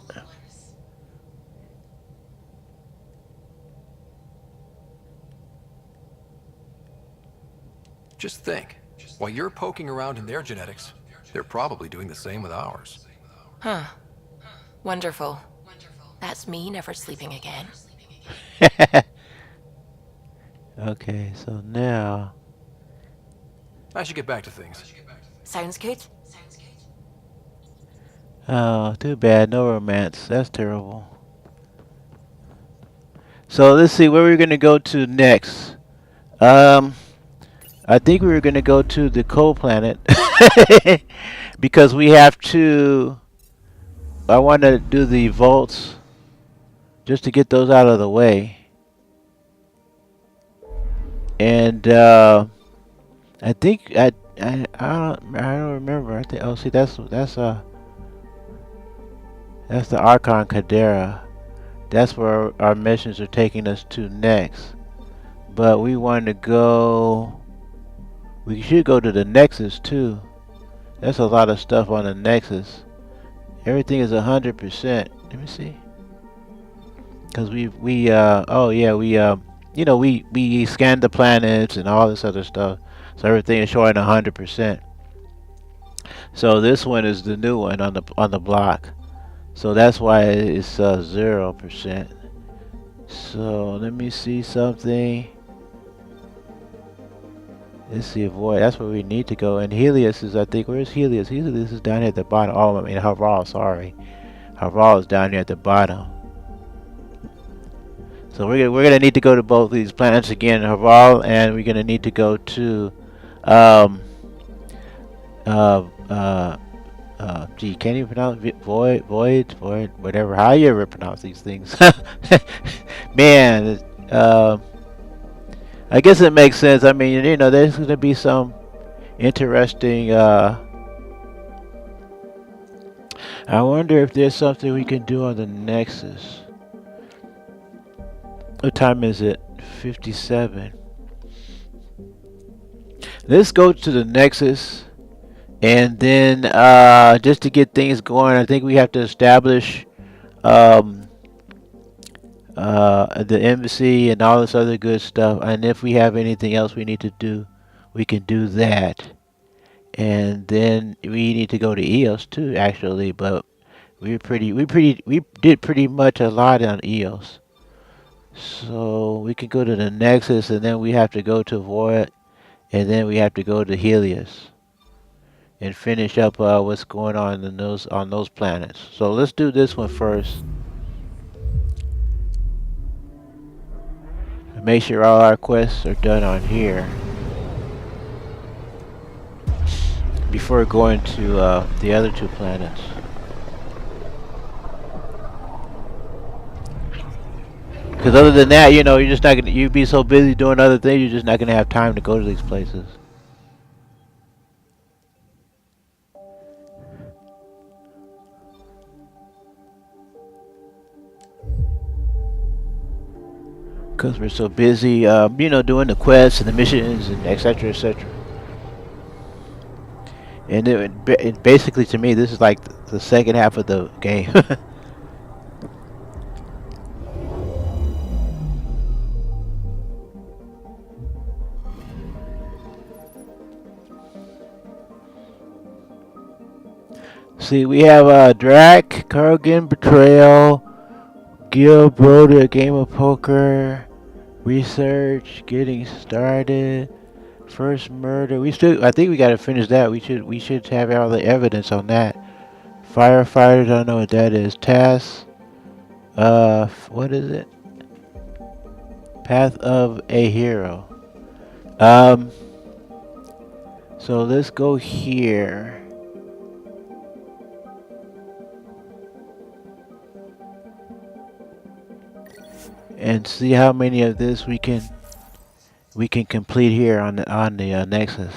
Just think, while you're poking around in their genetics, they're probably doing the same with ours. Huh. Wonderful. That's me never sleeping again. Okay, so now I should get back to things. Sounds good. oh, too bad, no romance. That's terrible. So let's see where we're gonna go to next. I think we were gonna go to the coal planet because we have to. I want to do the vaults just to get those out of the way, and I think I don't remember. I think see that's the Archon Cadera. That's where our missions are taking us to next. But we want to go. We should go to the Nexus too. That's a lot of stuff on the Nexus. Everything is 100%. Let me see. Cause we scanned the planets and all this other stuff. So everything is showing 100%. So this one is the new one on the block. So that's why it's 0%. So let me see something. Let's see, avoid. That's where we need to go. And Helios is, I think, where's Helios? Helios is down here at the bottom. Oh, I mean, Haval, sorry. Haval is down here at the bottom. So we're gonna need to go to both these planets again, Haval, and we're gonna need to go to, gee, can't even pronounce it. Void, whatever. How you ever pronounce these things? Man, I guess it makes sense. I mean, you know, there's going to be some interesting. I wonder if there's something we can do on the Nexus. What time is it? 57. Let's go to the Nexus, and then just to get things going, I think we have to establish the embassy and all this other good stuff. And if we have anything else we need to do, we can do that. And then we need to go to EOS too, actually. But we did pretty much a lot on EOS. So we can go to the Nexus, and then we have to go to Void, and then we have to go to Helios and finish up what's going on in those planets. So let's do this one first. Make sure all our quests are done on here before going to the other two planets. Because other than that, you know, you're just not gonna. You'd be so busy doing other things, you're just not gonna have time to go to these places. Because we're so busy, you know, doing the quests and the missions and etc. etc. And it basically, to me, this is like the second half of the game. See, we have Drac, Kurgan, Betrayal, Gil, Brody, A Game of Poker, Research, Getting Started, First Murder. I think we gotta finish that. We should have all the evidence on that. Firefighters, I don't know what that is. Task, what is it? Path of a Hero. So let's go here. And see how many of this we can complete here on the Nexus.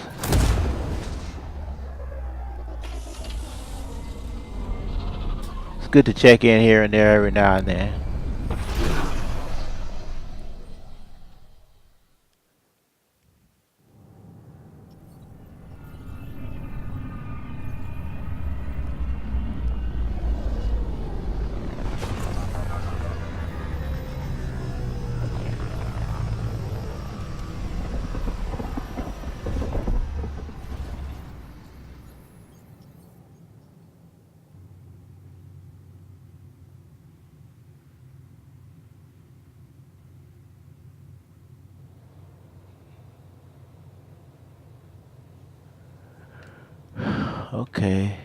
It's good to check in here and there every now and then. Okay.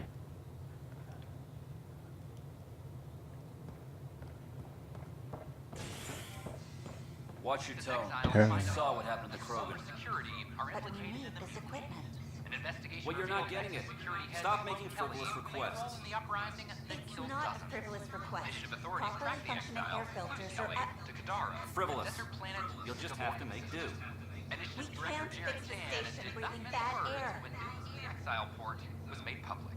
Watch your tone. Terminal. I saw what happened to Krogan. But we need this equipment. Well, you're not getting it. Stop making frivolous requests. It's not a frivolous request. Properly functioning air filters are Frivolous. You'll just have to make do. We can't fix the station breathing bad air. The exile port was made public.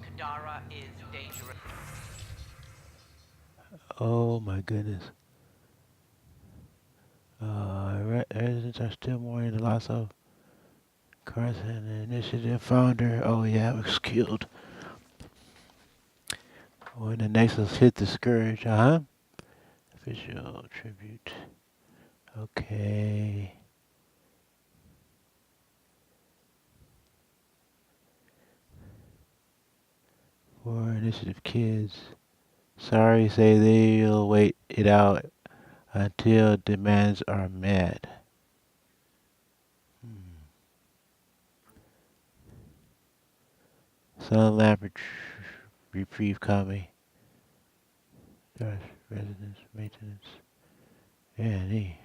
Kadara is dangerous. Oh my goodness. Residents are still mourning the loss of Carson, the initiative founder. Oh yeah, was killed when the Nexus hit the Scourge. Official tribute. Okay. For initiative kids. Sorry, say they'll wait it out until demands are met. Sun lamp reprieve coming. Gosh, residence maintenance. Yeah, neat.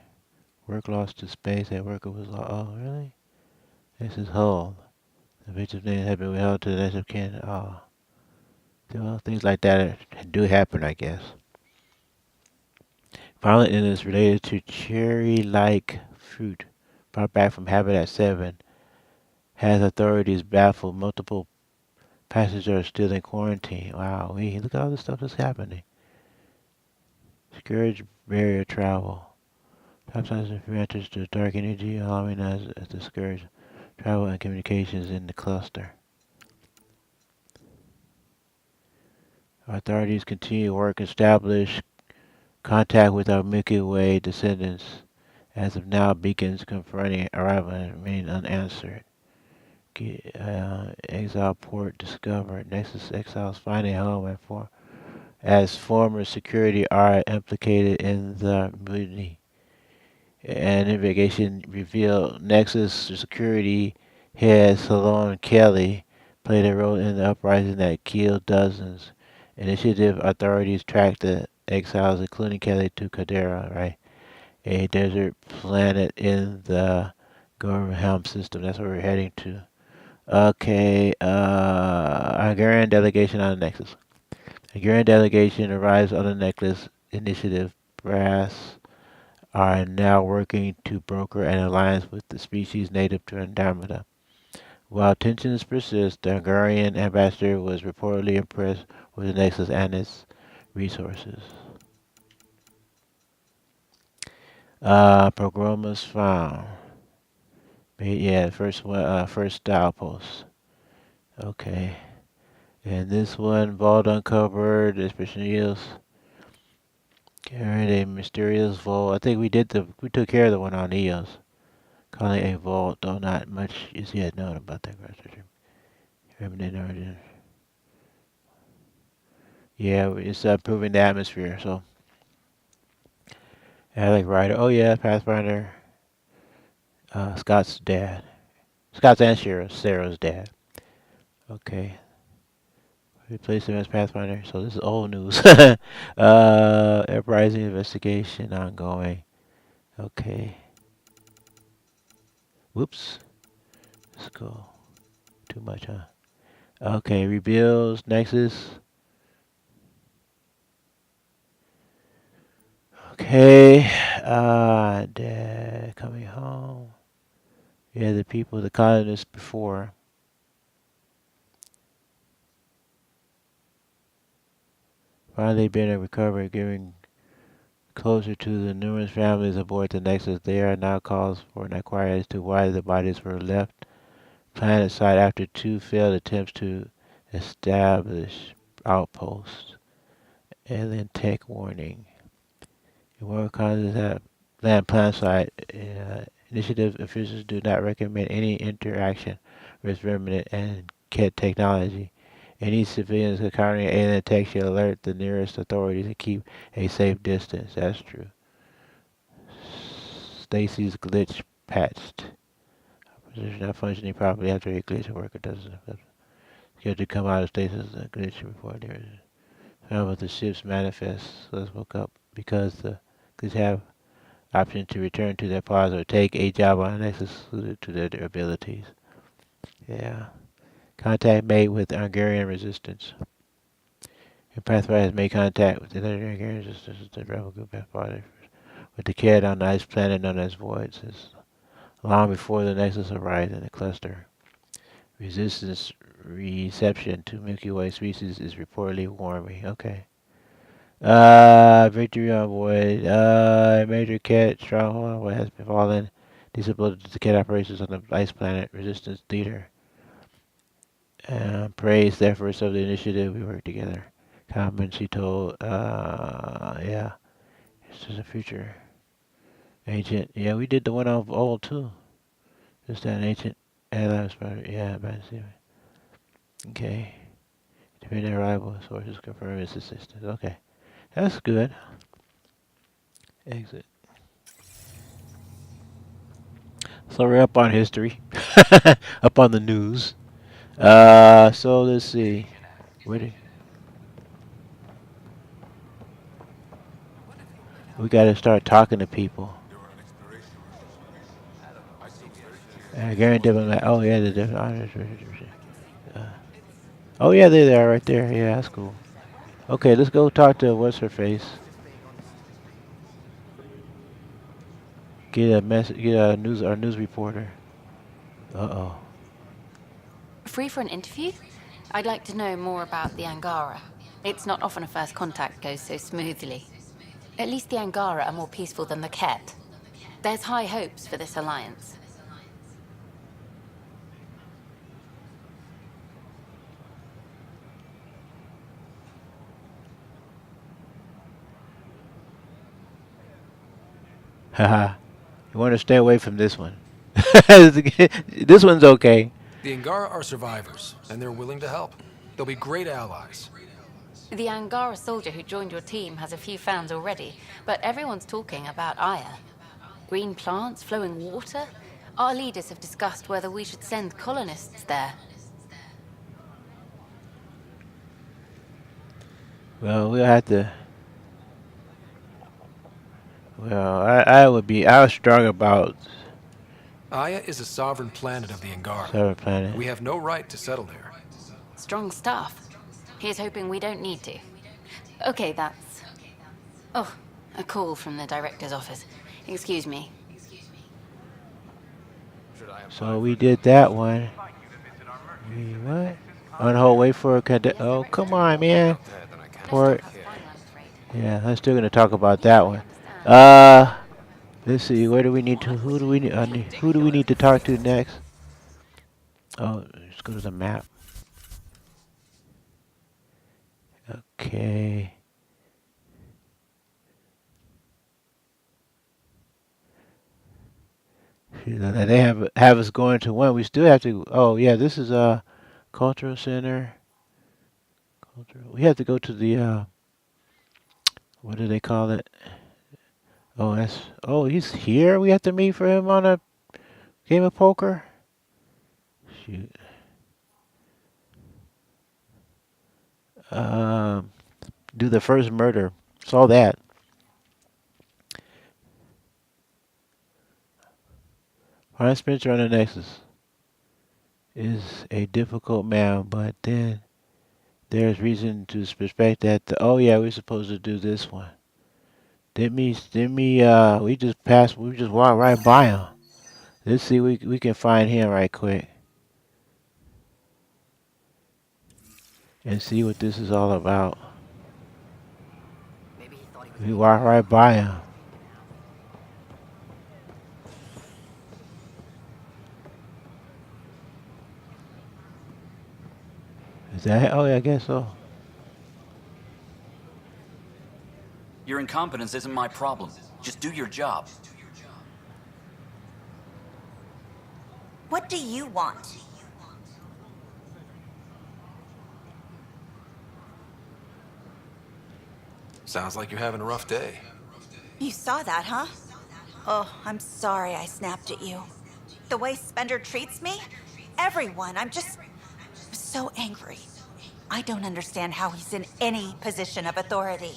Work lost to space. That worker was lost. Oh, really? This is Hull. The victim's name had been withheld to the next of kin. Oh. Well, things like that do happen, I guess. Violent illness related to cherry-like fruit brought back from Habitat 7 has authorities baffled. Multiple passengers are still in quarantine. Wow, look at all the stuff that's happening. Scourge barrier travel. Top signs of enters to dark energy, allowing us as the Scourge travel and communications in the cluster. Authorities continue to work and establish contact with our Milky Way descendants. As of now, beacons confirming arrival remain unanswered. Exile port discovered. Nexus exiles find a home as former security are implicated in the mutiny. An investigation revealed Nexus security head Salon Kelly played a role in the uprising that killed dozens. Initiative authorities tracked the exiles, including Kelly, to Kadera, right? A desert planet in the Gorham system. That's where we're heading to. Okay, Hungarian delegation on the Nexus. Hungarian delegation arrives on the Necklace Initiative. Brass are now working to broker an alliance with the species native to Andromeda. While tensions persist, the Hungarian ambassador was reportedly impressed with the Nexus and its resources. Programmers found. Yeah, first style post. Okay. And this one, vault uncovered, especially carried a mysterious vault. I think we took care of the one on EOS. Calling a vault, though not much is yet known about that origin. Yeah, it's improving the atmosphere, so. Alec Ryder. Oh yeah, Pathfinder. Scott's dad. Scott's and Sarah's dad. Okay. Replace him as Pathfinder. So this is old news. Uprising investigation ongoing. Okay. Whoops. Let's go. Too much, huh? Okay, rebuilds, Nexus. Okay. Dad coming home. Yeah, the people, the colonists before. Finally being recovered, getting closer to the numerous families aboard the Nexus. There are now calls for an inquiry as to why the bodies were left planet side after 2 failed attempts to establish outposts. Alien tech warning. What causes that land planet side? Initiative officials do not recommend any interaction with remnant and kit technology. Any civilians encountering alien tech should alert the nearest authorities and keep a safe distance. That's true. Stacy's glitch patched. Position not functioning properly after a glitch worker doesn't. You have to come out of stasis and glitch report. There is. However, the ship's manifest. Let's look up because the glitch have option to return to their pods or take a job on Nexus suited to their abilities. Yeah. Contact made with Hungarian resistance. Your Pathfinder has made contact with the Hungarian resistance. The rebel group Pathfinder with the kid on the ice planet known as Voids. Long before the Nexus arrived in the cluster. Resistance reception to Milky Way species is reportedly warming. Okay. Victory on Void. Major cat stronghold has been fallen. Disability to cat operations on the ice planet. Resistance leader. Praised the efforts of the initiative. We work together. Common, she told. Yeah. This is a future. Ancient. Yeah, we did the one of old too. Just that ancient. Yeah, okay. Depending arrival sources confirm its existence. Okay. That's good. Exit. So we're up on history. Up on the news. So let's see. We gotta start talking to people. Guarantee them that. Oh yeah, the different. Oh yeah, there they are right there. Yeah, that's cool. Okay, let's go talk to what's her face. Get a message. Get a news. Our news reporter. Uh-oh. Free for an interview? I'd like to know more about the Angara. It's not often a first contact goes so smoothly. At least the Angara are more peaceful than the Ket. There's high hopes for this alliance. Haha. You want to stay away from this one. This one's okay. The Angara are survivors, and they're willing to help. They'll be great allies. The Angara soldier who joined your team has a few fans already, but everyone's talking about Aya. Green plants, flowing water? Our leaders have discussed whether we should send colonists there. Well, we'll have to. Well, I was strong about. Aya is a sovereign planet of the Angara. Sovereign planet. We have no right to settle there. Strong stuff. Here's hoping we don't need to. Okay, that's... Oh, a call from the director's office. Excuse me. So we did that one. What? On hold, wait for a oh, come on, man. Port. Yeah, I'm still gonna talk about that one. Let's see. Where do we need to? Who do we need? Who do we need to talk to next? Oh, let's go to the map. Okay. They have us going to one. We still have to. Oh yeah, this is a cultural center. We have to go to the what do they call it? Oh, he's here. We have to meet for him on a game of poker. Shoot. Do the first murder. Saw that. Brian Spencer on the Nexus is a difficult man, but then there's reason to suspect that. Oh yeah, we're supposed to do this one. We just walked right by him. Let's see, we can find him right quick and see what this is all about. We walk right by him. Is that? Oh, yeah, I guess so. Your incompetence isn't my problem. Just do your job. What do you want? Sounds like you're having a rough day. You saw that, huh? Oh, I'm sorry I snapped at you. The way Spender treats me? Everyone, I'm just so angry. I don't understand how he's in any position of authority.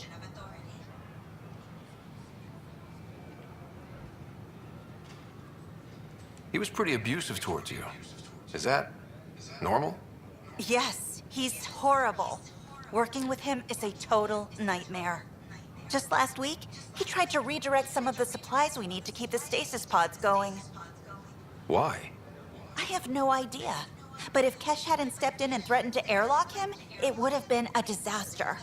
He was pretty abusive towards you. Is that normal? Yes, he's horrible. Working with him is a total nightmare. Just last week, he tried to redirect some of the supplies we need to keep the stasis pods going. Why? I have no idea. But if Kesh hadn't stepped in and threatened to airlock him, it would have been a disaster.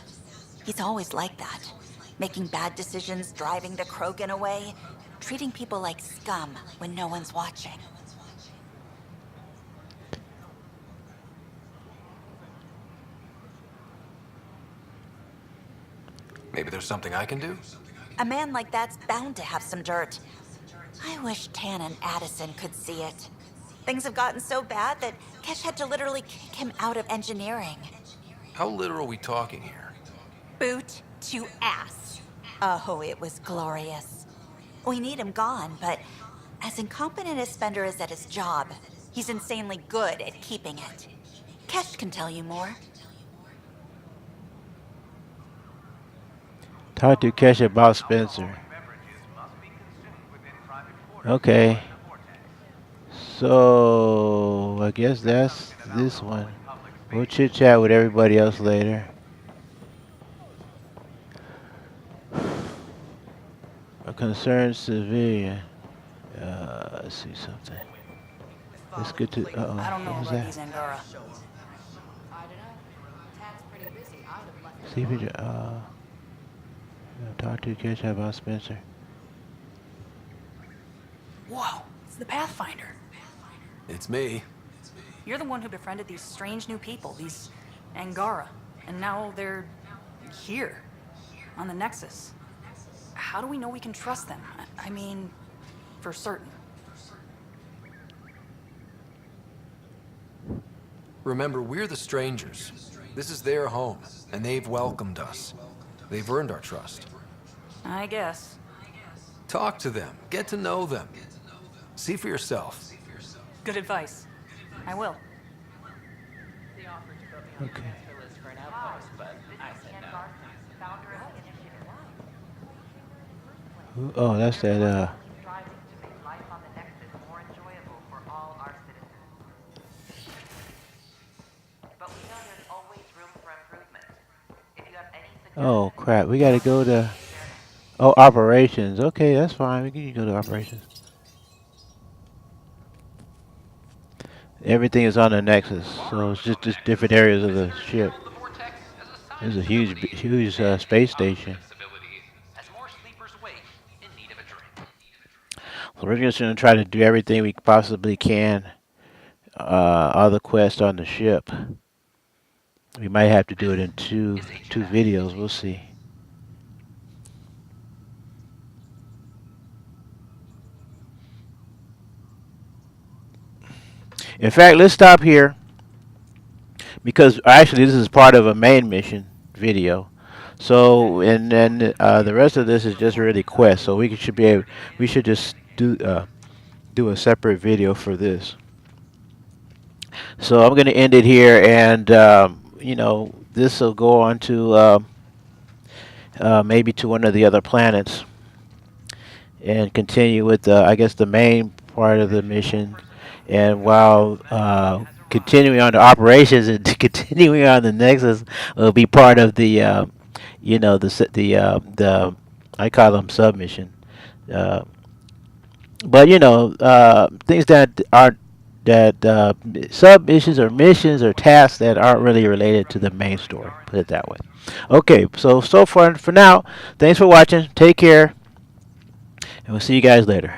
He's always like that. Making bad decisions, driving the Krogan away, treating people like scum when no one's watching. Maybe there's something I can do? A man like that's bound to have some dirt. I wish Tan and Addison could see it. Things have gotten so bad that Kesh had to literally kick him out of engineering. How literal are we talking here? Boot to ass. Oh, it was glorious. We need him gone, but as incompetent as Spender is at his job, he's insanely good at keeping it. Kesh can tell you more. Talk to Kesha about Spencer. Okay. So I guess that's this one. We'll chit chat with everybody else later. A concerned civilian. Let's see something. Let's get to. I don't know What was about that? these Angara. See if you. Talk to Kesha about Spencer. Whoa, it's the Pathfinder. It's me. You're the one who befriended these strange new people, these Angara, and now they're here, on the Nexus. How do we know we can trust them? I mean, for certain. Remember, we're the strangers. This is their home, and they've welcomed us. They've earned our trust. I guess. Talk to them. Get to know them. See for yourself. Good advice. I will. Okay. Oh, that's that. Oh crap! We gotta go to. Oh, operations. Okay, that's fine. We can go to operations. Everything is on the Nexus, so it's just different areas of the ship. There's a huge space station. So we're just gonna try to do everything we possibly can. Other quests on the ship. We might have to do it in two videos. We'll see. In fact, let's stop here because actually this is part of a main mission video. So and then the rest of this is just really quest. So we should be able, we should just do a separate video for this. So I'm going to end it here, and you know, this will go on to maybe to one of the other planets and continue with I guess the main part of the mission. And while continuing on the operations and continuing on the Nexus will be part of the you know, the I call them submission. But you know, things that aren't that sub missions or missions or tasks that aren't really related to the main story. Put it that way. Okay, so far for now, thanks for watching. Take care, and we'll see you guys later.